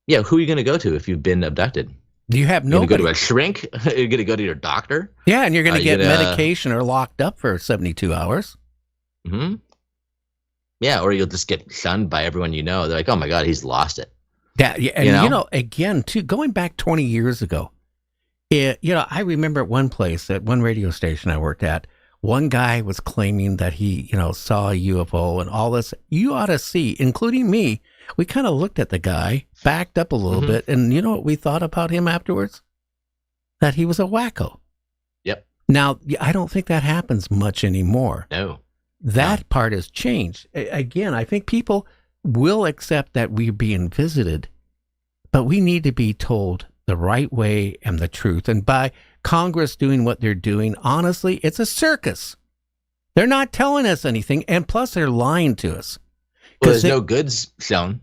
yeah, who are you going to go to if you've been abducted? You have nobody. You're going to go to a shrink? You're going to go to your doctor? Yeah, and you're going to get medication or locked up for 72 hours. Yeah, or you'll just get shunned by everyone you know. They're like, oh, my God, he's lost it. Yeah, and you know, again, too, going back 20 years ago, you know, I remember at one place, at one radio station I worked at, one guy was claiming that he, you know, saw a UFO and all this. You ought to see, including me, we kind of looked at the guy, backed up a little bit, and you know what we thought about him afterwards? That he was a wacko. Yep. Now, I don't think that happens much anymore. No. That part has changed. Again, I think people will accept that we're being visited, but we need to be told the right way and the truth. And by Congress doing what they're doing, honestly, it's a circus. They're not telling us anything, and plus they're lying to us. Well, there's no goods shown,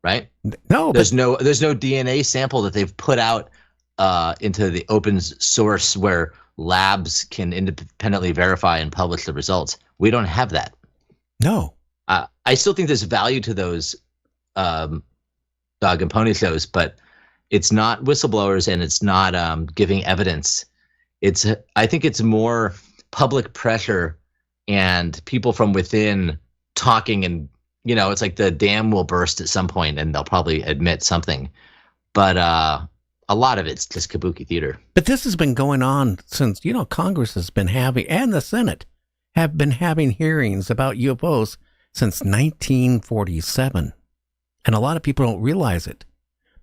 right? No, there's no DNA sample that they've put out into the open source where labs can independently verify and publish the results. We don't have that. No. I still think there's value to those dog and pony shows, but it's not whistleblowers and it's not giving evidence. I think it's more public pressure and people from within talking, and you know, it's like the dam will burst at some point and they'll probably admit something. But a lot of it's just kabuki theater. But this has been going on since, Congress has been having, and the Senate have been having hearings about UFOs since 1947. And a lot of people don't realize it.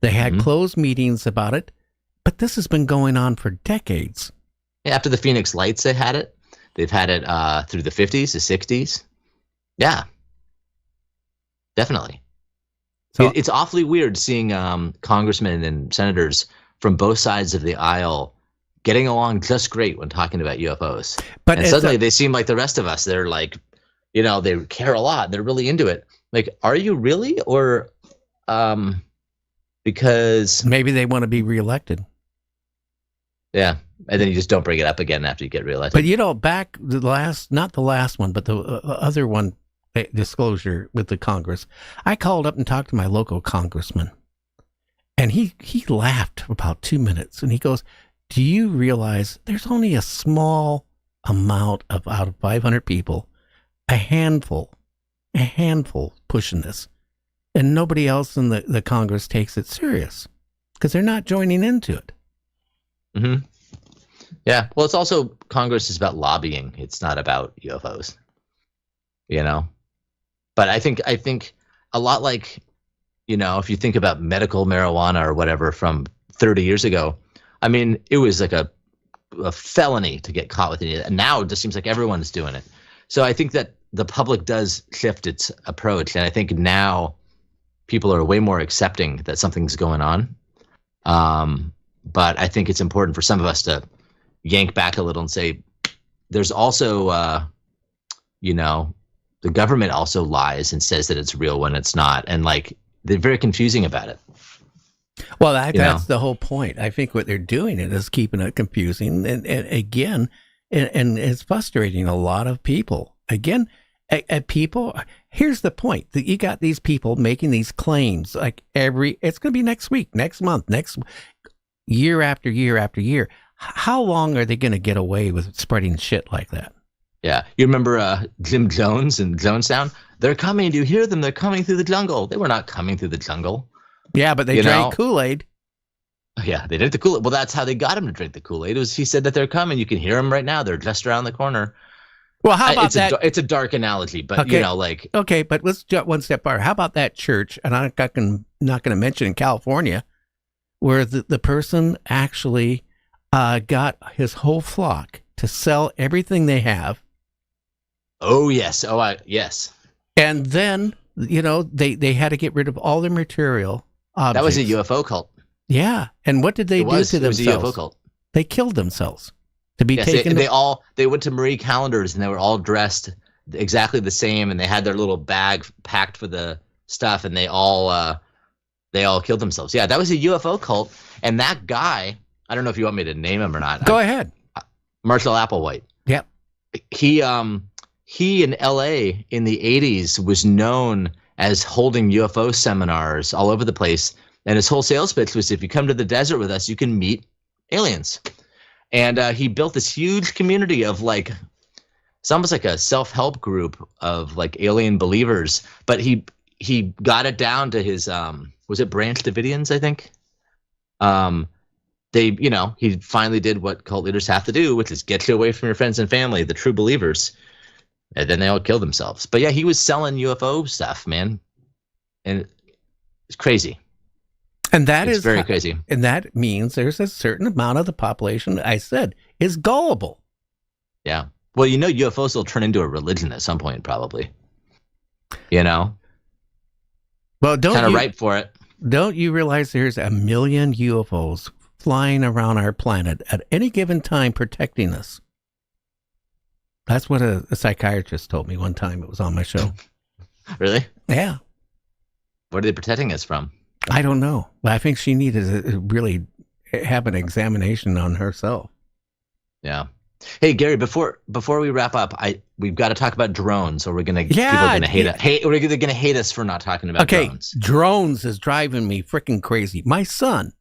They had closed meetings about it, but this has been going on for decades. After the Phoenix Lights, they had it. They've had it through the 50s, the 60s. Yeah, definitely. So it's awfully weird seeing congressmen and senators from both sides of the aisle getting along just great when talking about UFOs. And suddenly they seem like the rest of us. They're like, they care a lot. They're really into it. Like, are you really? Or because maybe they want to be reelected. Yeah. And then you just don't bring it up again after you get reelected. But back not the last one, but the other one, disclosure with the Congress, I called up and talked to my local congressman, and he laughed for about 2 minutes, and he goes, do you realize there's only a small amount of, out of 500 people, a handful pushing this, and nobody else in the Congress takes it serious because they're not joining into it. Mm-hmm. Yeah. Well, it's also, Congress is about lobbying. It's not about UFOs, But I think a lot like, if you think about medical marijuana or whatever from 30 years ago, I mean, it was like a felony to get caught with it. And now it just seems like everyone's doing it. So I think that the public does shift its approach. And I think now people are way more accepting that something's going on. But I think it's important for some of us to yank back a little and say, there's also, the government also lies and says that it's real when it's not. And they're very confusing about it. Well, that's the whole point. I think what they're doing is keeping it confusing. And again, and it's frustrating a lot of people. Again, people, here's the point. That you got these people making these claims it's going to be next week, next month, next year after year after year. How long are they going to get away with spreading shit like that? Yeah. You remember Jim Jones and Jonestown? They're coming. Do you hear them? They're coming through the jungle. They were not coming through the jungle. Yeah, but they drank Kool-Aid. Yeah, they drank the Kool-Aid. Well, that's how they got him to drink the Kool-Aid. He said that they're coming. You can hear them right now. They're just around the corner. Well, how about that? It's a dark analogy, but okay. Okay, but let's jump one step further. How about that church? And I'm not going to mention in California, where the person actually got his whole flock to sell everything they have. Oh, yes. Yes. And then, they had to get rid of all their material objects. That was a UFO cult. Yeah. And what did they do to themselves? It was a UFO cult. They killed themselves to be taken. They went to Marie Callender's and they were all dressed exactly the same, and they had their little bag packed for the stuff, and they all killed themselves. Yeah, that was a UFO cult. And that guy, I don't know if you want me to name him or not. Go ahead. Marshall Applewhite. Yep. He in LA in the 80s was known as holding UFO seminars all over the place. And his whole sales pitch was, if you come to the desert with us, you can meet aliens. And he built this huge community of it's almost like a self-help group of alien believers. But he got it down to his, was it Branch Davidians, I think? He finally did what cult leaders have to do, which is get you away from your friends and family, the true believers. And then they all killed themselves. But yeah, he was selling UFO stuff, man. And it's crazy. And it's very crazy. And that means there's a certain amount of the population, I said, is gullible. Yeah. Well, UFOs will turn into a religion at some point, probably. Well, kind of ripe for it. Don't you realize there's 1 million UFOs flying around our planet at any given time protecting us? That's what a psychiatrist told me one time. It was on my show. Really? Yeah. What are they protecting us from? I don't know. But I think she needed to really have an examination on herself. Yeah. Hey, Gary, before we wrap up, we've got to talk about drones, or people are going to hate us. We're going to hate us for not talking about drones. Drones is driving me freaking crazy. My son,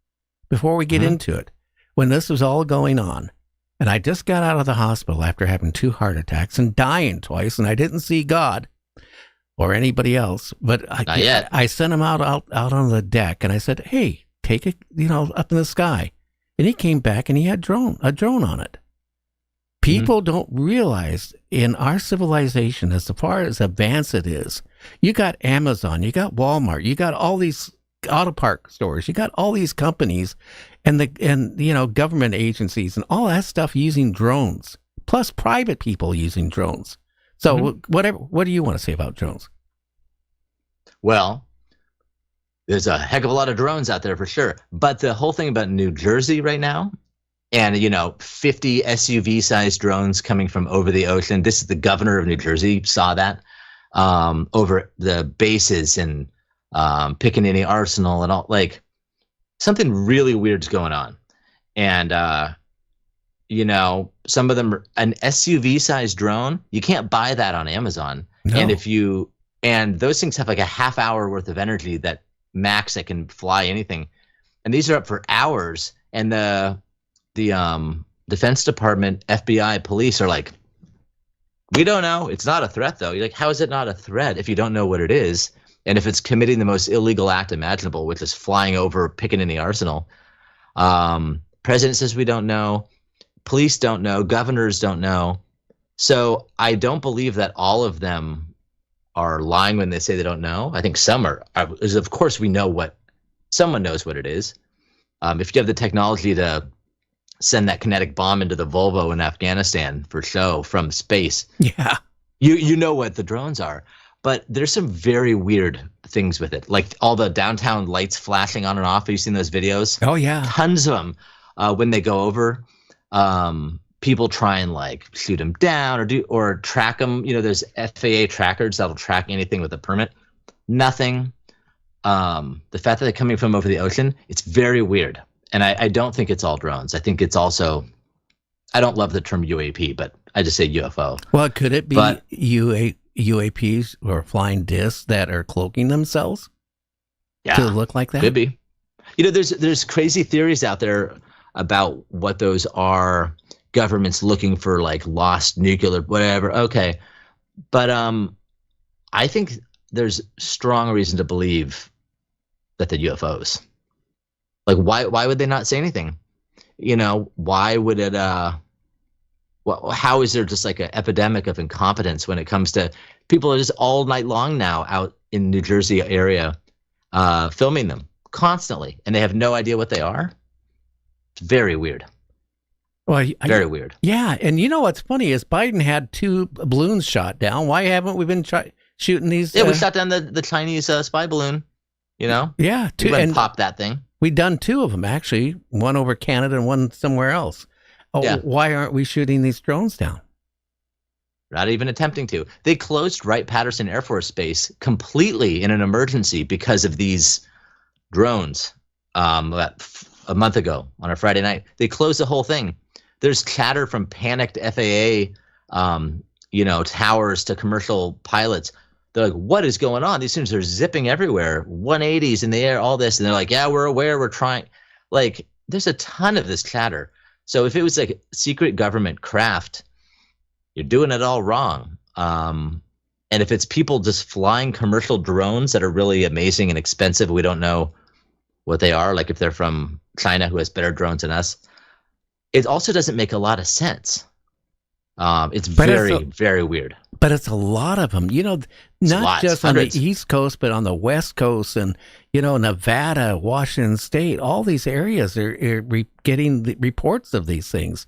before we get into it, when this was all going on, and I just got out of the hospital after having 2 heart attacks and dying twice, and I didn't see God or anybody else, but I sent him out on the deck, and I said, hey, take it, up in the sky. And he came back and he had a drone on it. People don't realize in our civilization, as far as advanced it is, you got Amazon, you got Walmart, you got all these auto park stores, you got all these companies and government agencies and all that stuff using drones, plus private people using drones. So what do you want to say about drones? Well, there's a heck of a lot of drones out there for sure. But the whole thing about New Jersey right now, and 50 SUV-sized drones coming from over the ocean. This is the governor of New Jersey saw that over the bases in Pickaninny Arsenal and all. Like, something really weird's going on. And some of them, an SUV-sized drone, you can't buy that on Amazon. No. And those things have like a half hour worth of energy that can fly anything. And these are up for hours. And the Defense Department, FBI, police are like, we don't know. It's not a threat, though. You're like, how is it not a threat if you don't know what it is? And if it's committing the most illegal act imaginable, which is flying over Pickaninny Arsenal. President says we don't know. Police don't know. Governors don't know. So I don't believe that all of them are lying when they say they don't know. I think some are. Of course, we know someone knows what it is. If you have the technology to send that kinetic bomb into the Volvo in Afghanistan for show from space. Yeah. You know what the drones are. But there's some very weird things with it. Like all the downtown lights flashing on and off. Have you seen those videos? Oh, yeah. Tons of them. When they go over, people try and like shoot them down or track them. There's FAA trackers that'll track anything with a permit. Nothing. The fact that they're coming from over the ocean, it's very weird. And I don't think it's all drones. I think it's also, I don't love the term UAP, but I just say UFO. Well, could it be UAPs or flying discs that are cloaking themselves to look like that? Could be. There's crazy theories out there about what those are. Governments looking for like lost nuclear, whatever. Okay. But I think there's strong reason to believe that the UFOs. Like, why would they not say anything? Why would it, how is there just like an epidemic of incompetence when it comes to people are just all night long now out in New Jersey area filming them constantly, and they have no idea what they are? It's very weird. Well, very weird. Yeah, and what's funny is Biden had 2 balloons shot down. Why haven't we been shooting these? Yeah, we shot down the Chinese spy balloon, Yeah, 2. And popped that thing. We've done 2 of them, actually. One over Canada and one somewhere else. Oh, yeah. Why aren't we shooting these drones down? Not even attempting to. They closed Wright-Patterson Air Force Base completely in an emergency because of these drones about a month ago on a Friday night. They closed the whole thing. There's chatter from panicked FAA, towers to commercial pilots. They're like, what is going on? These things are zipping everywhere, 180s in the air, all this. And they're like, yeah, we're aware, we're trying. Like, there's a ton of this chatter. So if it was like secret government craft, you're doing it all wrong. And if it's people just flying commercial drones that are really amazing and expensive, we don't know what they are. Like if they're from China, who has better drones than us, it also doesn't make a lot of sense. It's very weird. But it's a lot of them, not just hundreds. On the East Coast, but on the West Coast and, Nevada, Washington State, all these areas are getting the reports of these things.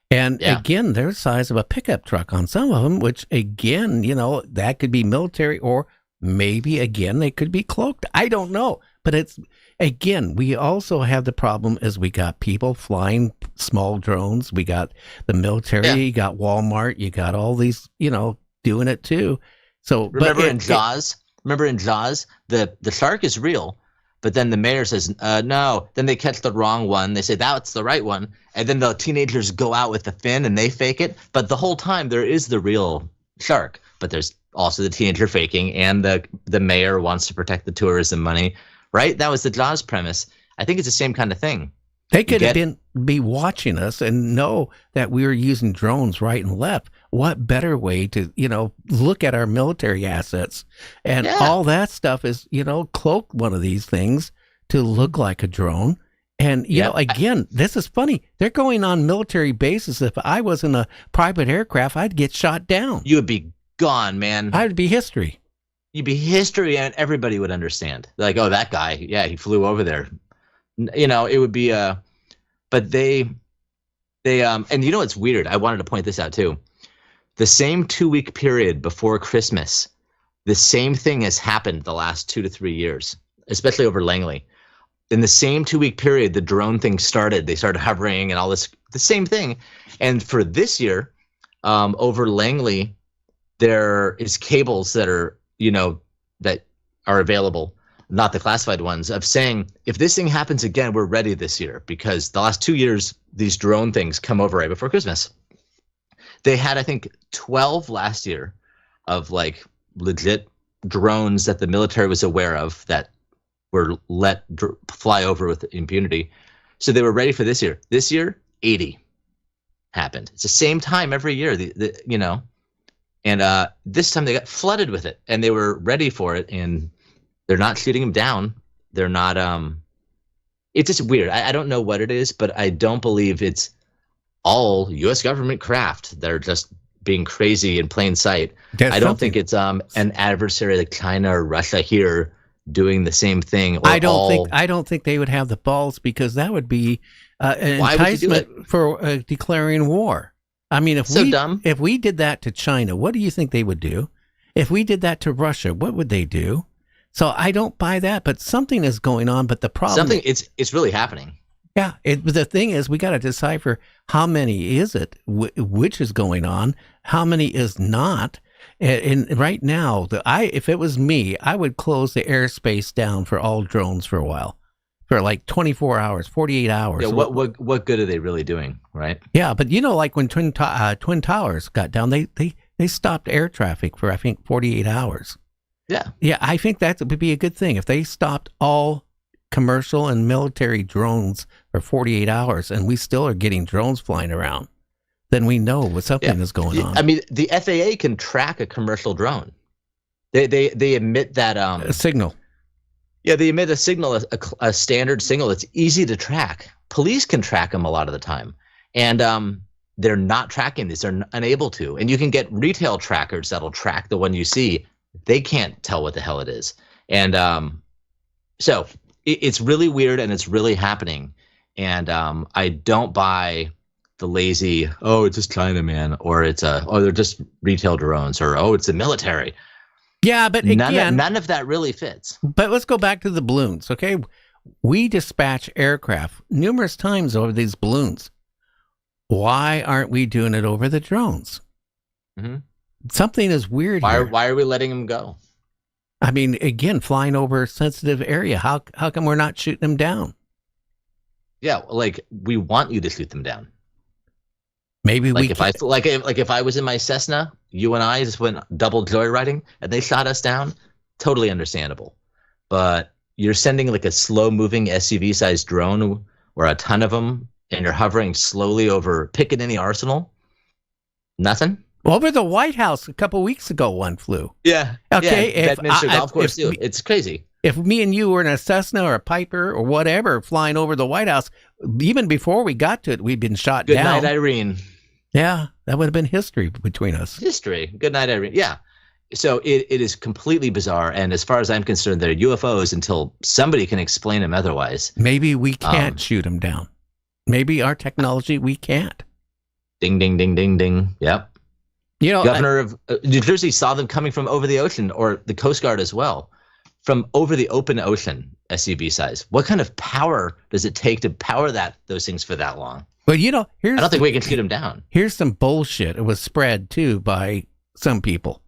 And again, they're the size of a pickup truck on some of them, which again, that could be military or maybe again, they could be cloaked. I don't know. But it's, again, we also have the problem is we got people flying small drones. We got the military, you got Walmart, you got all these, doing it too. So remember in Jaws, the shark is real, but then the mayor says, no, then they catch the wrong one. They say that's the right one. And then the teenagers go out with the fin and they fake it. But the whole time there is the real shark, but there's also the teenager faking and the mayor wants to protect the tourism money. Right? That was the Jaws premise. I think it's the same kind of thing. They could have be watching us and know that we were using drones right and left. What better way to, look at our military assets and all that stuff is, cloak one of these things to look like a drone. And, you know, again, this is funny. They're going on military bases. If I was in a private aircraft, I'd get shot down. You would be gone, man. I'd be history. You'd be history, and everybody would understand. Like, oh, that guy, yeah, he flew over there. You know, it would be but they and you know what's weird? I wanted to point this out too. The same 2-week period before Christmas, the same thing has happened the last 2 to 3 years, especially over Langley. In the same 2-week period, the drone thing started. They started hovering and all this, the same thing. And for this year, over Langley, there is cables that are, you know, that are available, not the classified ones, of saying, if this thing happens again, we're ready this year, because the last 2 years, these drone things come over right before Christmas. They had, I think, 12 last year of like legit drones that the military was aware of that were let fly over with impunity. So they were ready for this year. This year, 80 happened. It's the same time every year, you know. And this time they got flooded with it, and they were ready for it, and they're not shooting them down. They're not it's just weird. I don't know what it is, but I don't believe it's all U.S. government craft that are just being crazy in plain sight. I don't think it's an adversary like China or Russia here doing the same thing. Or I don't think they would have the balls, because that would be an enticement for declaring war. I mean, if we did that to China, what do you think they would do? If we did that to Russia, what would they do? So I don't buy that, but something is going on. But the problem, it's really happening. Yeah, the thing is, we got to decipher how many is it, which is going on, how many is not. And right now, if it was me, I would close the airspace down for all drones for a while, for like 24 hours, 48 hours. Yeah, what good are they really doing, right? Yeah, but you know, like when Twin Towers got down, they stopped air traffic for, I think, 48 hours. Yeah. Yeah, I think that would be a good thing if they stopped all commercial and military drones for 48 hours, and we still are getting drones flying around. Then we know something is going on. I mean, the FAA can track a commercial drone. They emit that a signal. Yeah, they emit a signal, a standard signal that's easy to track. Police can track them a lot of the time, and they're not tracking these. They're unable to. And you can get retail trackers that'll track the one you see. They can't tell what the hell it is. And so it's really weird, and it's really happening. And I don't buy the lazy, oh, it's just China, man, or it's they're just retail drones, or oh, it's the military. Yeah, but again, none of that really fits. But let's go back to the balloons, okay? We dispatch aircraft numerous times over these balloons. Why aren't we doing it over the drones? Mm-hmm. Something is weird here. Why are we letting them go? I mean, again, flying over a sensitive area. How come we're not shooting them down? Yeah, like we want you to shoot them down. Maybe if I was in my Cessna, you and I just went double joyriding and they shot us down, totally understandable. But you're sending like a slow moving SUV sized drone or a ton of them, and you're hovering slowly over Piccadilly Arsenal. Nothing. Over the White House a couple weeks ago, one flew. Yeah. Okay. Yeah, Bedminster Golf Course too. It's crazy. If me and you were in a Cessna or a Piper or whatever flying over the White House, even before we got to it, we'd been shot down. Good night, Irene. Yeah, that would have been history between us. History. Good night, Irene. Yeah. So it is completely bizarre. And as far as I'm concerned, they're UFOs until somebody can explain them otherwise. Maybe we can't shoot them down. Maybe our technology, we can't. Ding, ding, ding, ding, ding. Yep. You know, Governor of New Jersey saw them coming from over the ocean, or the Coast Guard as well, from over the open ocean, SUV size. What kind of power does it take to power those things for that long? Well, you know, I don't think we can shoot them down. Here's some bullshit. It was spread too by some people.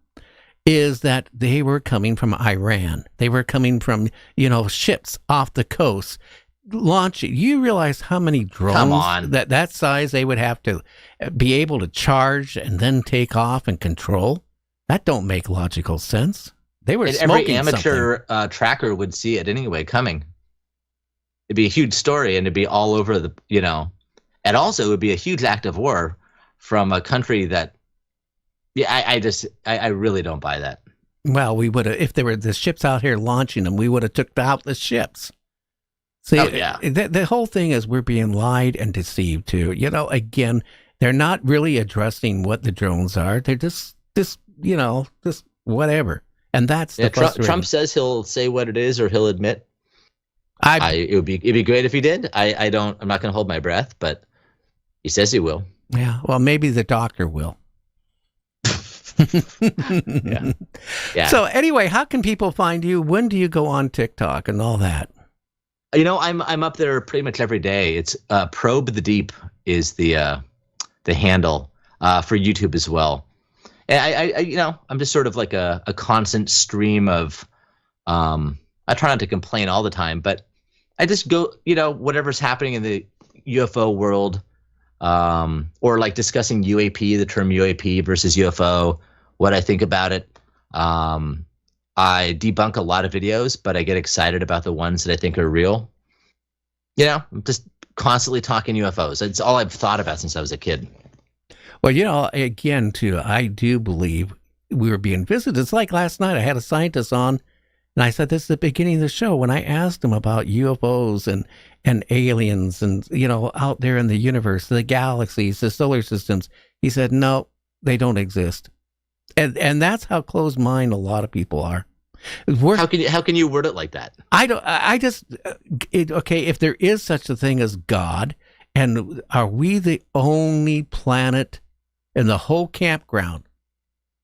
Is that they were coming from Iran? They were coming from, ships off the coast. Launching. You realize how many drones that size they would have to be able to charge and then take off and control? That don't make logical sense. They were smoking every amateur tracker would see it anyway coming. It'd be a huge story, and it'd be all over the, and also it would be a huge act of war from a country that, I really don't buy that. Well, we would have, if there were the ships out here launching them, we would have took out the ships. See, Oh, yeah. the whole thing is we're being lied and deceived too. Again, they're not really addressing what the drones are. They're just whatever. And that's the frustrating. Trump says he'll say what it is or he'll admit. It'd be great if he did. I'm not going to hold my breath, but he says he will. Yeah. Well, maybe the doctor will. Yeah. So anyway, how can people find you? When do you go on TikTok and all that? I'm up there pretty much every day. It's Probe the Deep is the handle for YouTube as well. And I'm just sort of like a constant stream of. I try not to complain all the time, but I just go, whatever's happening in the UFO world, or like discussing UAP, the term UAP versus UFO, what I think about it. I debunk a lot of videos, but I get excited about the ones that I think are real. I'm just constantly talking UFOs. It's all I've thought about since I was a kid. Well, again, too, I do believe we were being visited. It's like last night I had a scientist on, and I said this is the beginning of the show when I asked him about UFOs and aliens and, out there in the universe, the galaxies, the solar systems. He said, no, they don't exist. And that's how closed-minded a lot of people are. How can you word it like that? Okay, if there is such a thing as God, and are we the only planet in the whole campground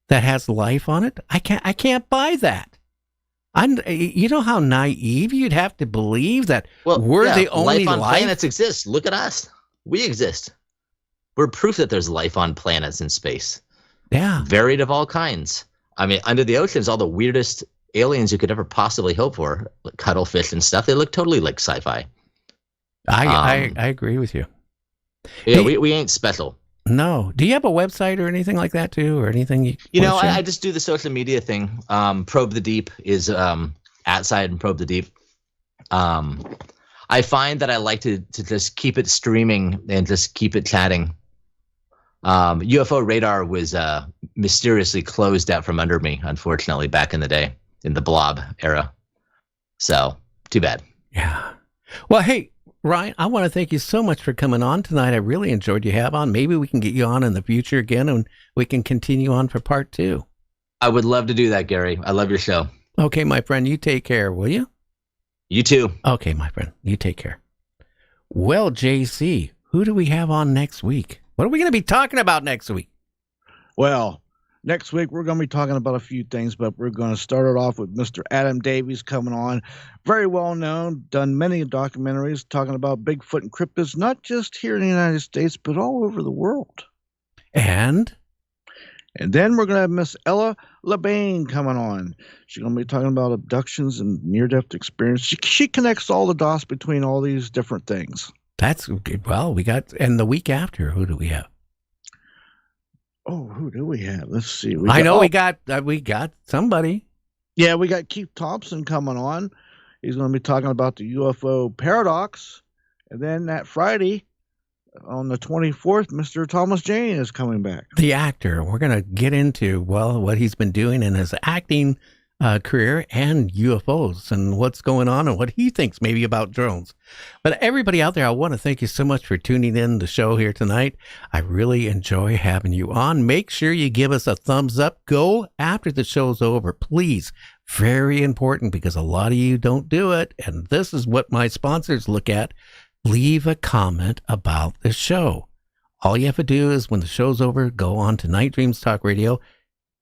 that has life on it? I can't buy that. You know how naive you'd have to believe that we're the only life on planets exists. Look at us. We exist. We're proof that there's life on planets in space. Yeah. Varied of all kinds. I mean, under the ocean is all the weirdest aliens you could ever possibly hope for, like cuttlefish and stuff. They look totally like sci-fi. I agree with you. Yeah, we ain't special. No. Do you have a website or anything like that too, or anything? I just do the social media thing. Probe the Deep is outside and Probe the Deep. I find that I like to just keep it streaming and just keep it chatting. UFORadar was mysteriously closed out from under me, unfortunately, back in the day, in the blob era. So, too bad. Yeah. Well, hey, Ryan, I want to thank you so much for coming on tonight. I really enjoyed you have on. Maybe we can get you on in the future again, and we can continue on for part 2. I would love to do that, Gary. I love your show. Okay, my friend, you take care, will you? You too. Okay, my friend, you take care. Well, JC, who do we have on next week? What are we going to be talking about next week? Well, next week we're going to be talking about a few things, but we're going to start it off with Mr. Adam Davies coming on. Very well known, done many documentaries talking about Bigfoot and cryptids, not just here in the United States, but all over the world. And then we're going to have Miss Ella LeBain coming on. She's going to be talking about abductions and near-death experience. She connects all the dots between all these different things. That's good. Well, and the week after, who do we have? Oh, who do we have? Let's see. We got somebody. Yeah, we got Keith Thompson coming on. He's going to be talking about the UFO paradox. And then that Friday, on the 24th, Mr. Thomas Jane is coming back. The actor. We're going to get into, what he's been doing in his acting career and UFOs and what's going on and what he thinks maybe about drones. But everybody out there, I want to thank you so much for tuning in the show here tonight. I really enjoy having you on. Make sure you give us a thumbs up. Go after the show's over, please. Very important, because a lot of you don't do it. And this is what my sponsors look at. Leave a comment about the show. All you have to do is, when the show's over, go on to Night Dreams Talk Radio,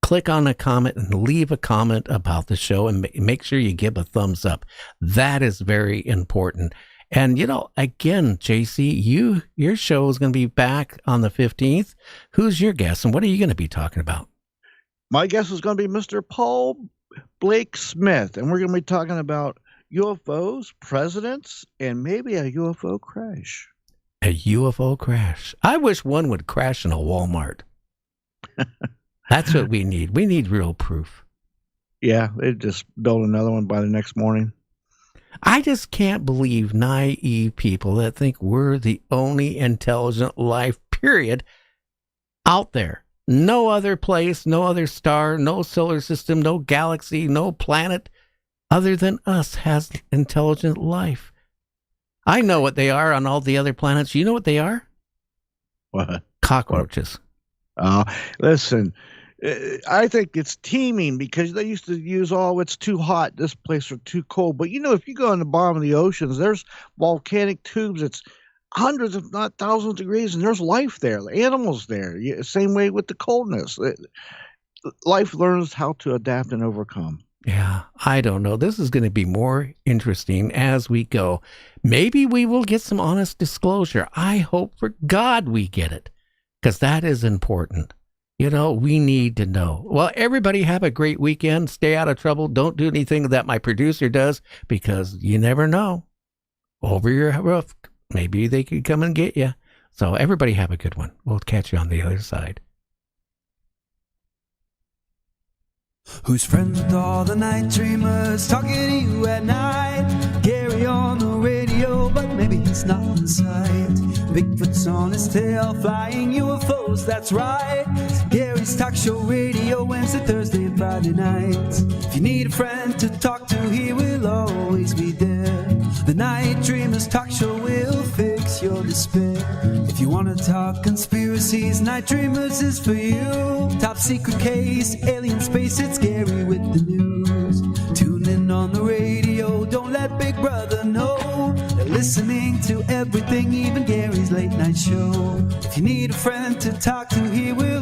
click on a comment and leave a comment about the show, and make sure you give a thumbs up. That is very important. And, again, JC, your show is going to be back on the 15th. Who's your guest, and what are you going to be talking about? My guest is going to be Mr. Paul Blake Smith, and we're going to be talking about UFOs, presidents, and maybe a UFO crash. A UFO crash. I wish one would crash in a Walmart. That's what we need. We need real proof. Yeah, they just build another one by the next morning. I just can't believe naive people that think we're the only intelligent life, period, out there. No other place, no other star, no solar system, no galaxy, no planet other than us has intelligent life. I know what they are on all the other planets. You know what they are? What? Cockroaches. Listen, I think it's teeming because they used to use, it's too hot, this place, or too cold. But, if you go in the bottom of the oceans, there's volcanic tubes. It's hundreds, if not thousands of degrees, and there's life there, animals there. Same way with the coldness. Life learns how to adapt and overcome. Yeah, I don't know. This is going to be more interesting as we go. Maybe we will get some honest disclosure. I hope for God we get it, because that is important. We need to know. Well, everybody have a great weekend. Stay out of trouble. Don't do anything that my producer does, because you never know. Over your roof, maybe they could come and get you. So everybody have a good one. We'll catch you on the other side. Who's friends with all the night dreamers, talking to you at night? Gary on the radio, but maybe he's not inside. Bigfoot's on his tail, flying UFOs, that's right. Gary's talk show radio, Wednesday, Thursday, and Friday nights. If you need a friend to talk to, he will always be there. The Night Dreamers talk show will fix your despair. If you want to talk conspiracies, Night Dreamers is for you. Top secret case, alien space, it's Gary with the news. Tune in on the radio, don't let Big Brother know. They're listening to everything, even Gary's late night show. If you need a friend to talk to, he will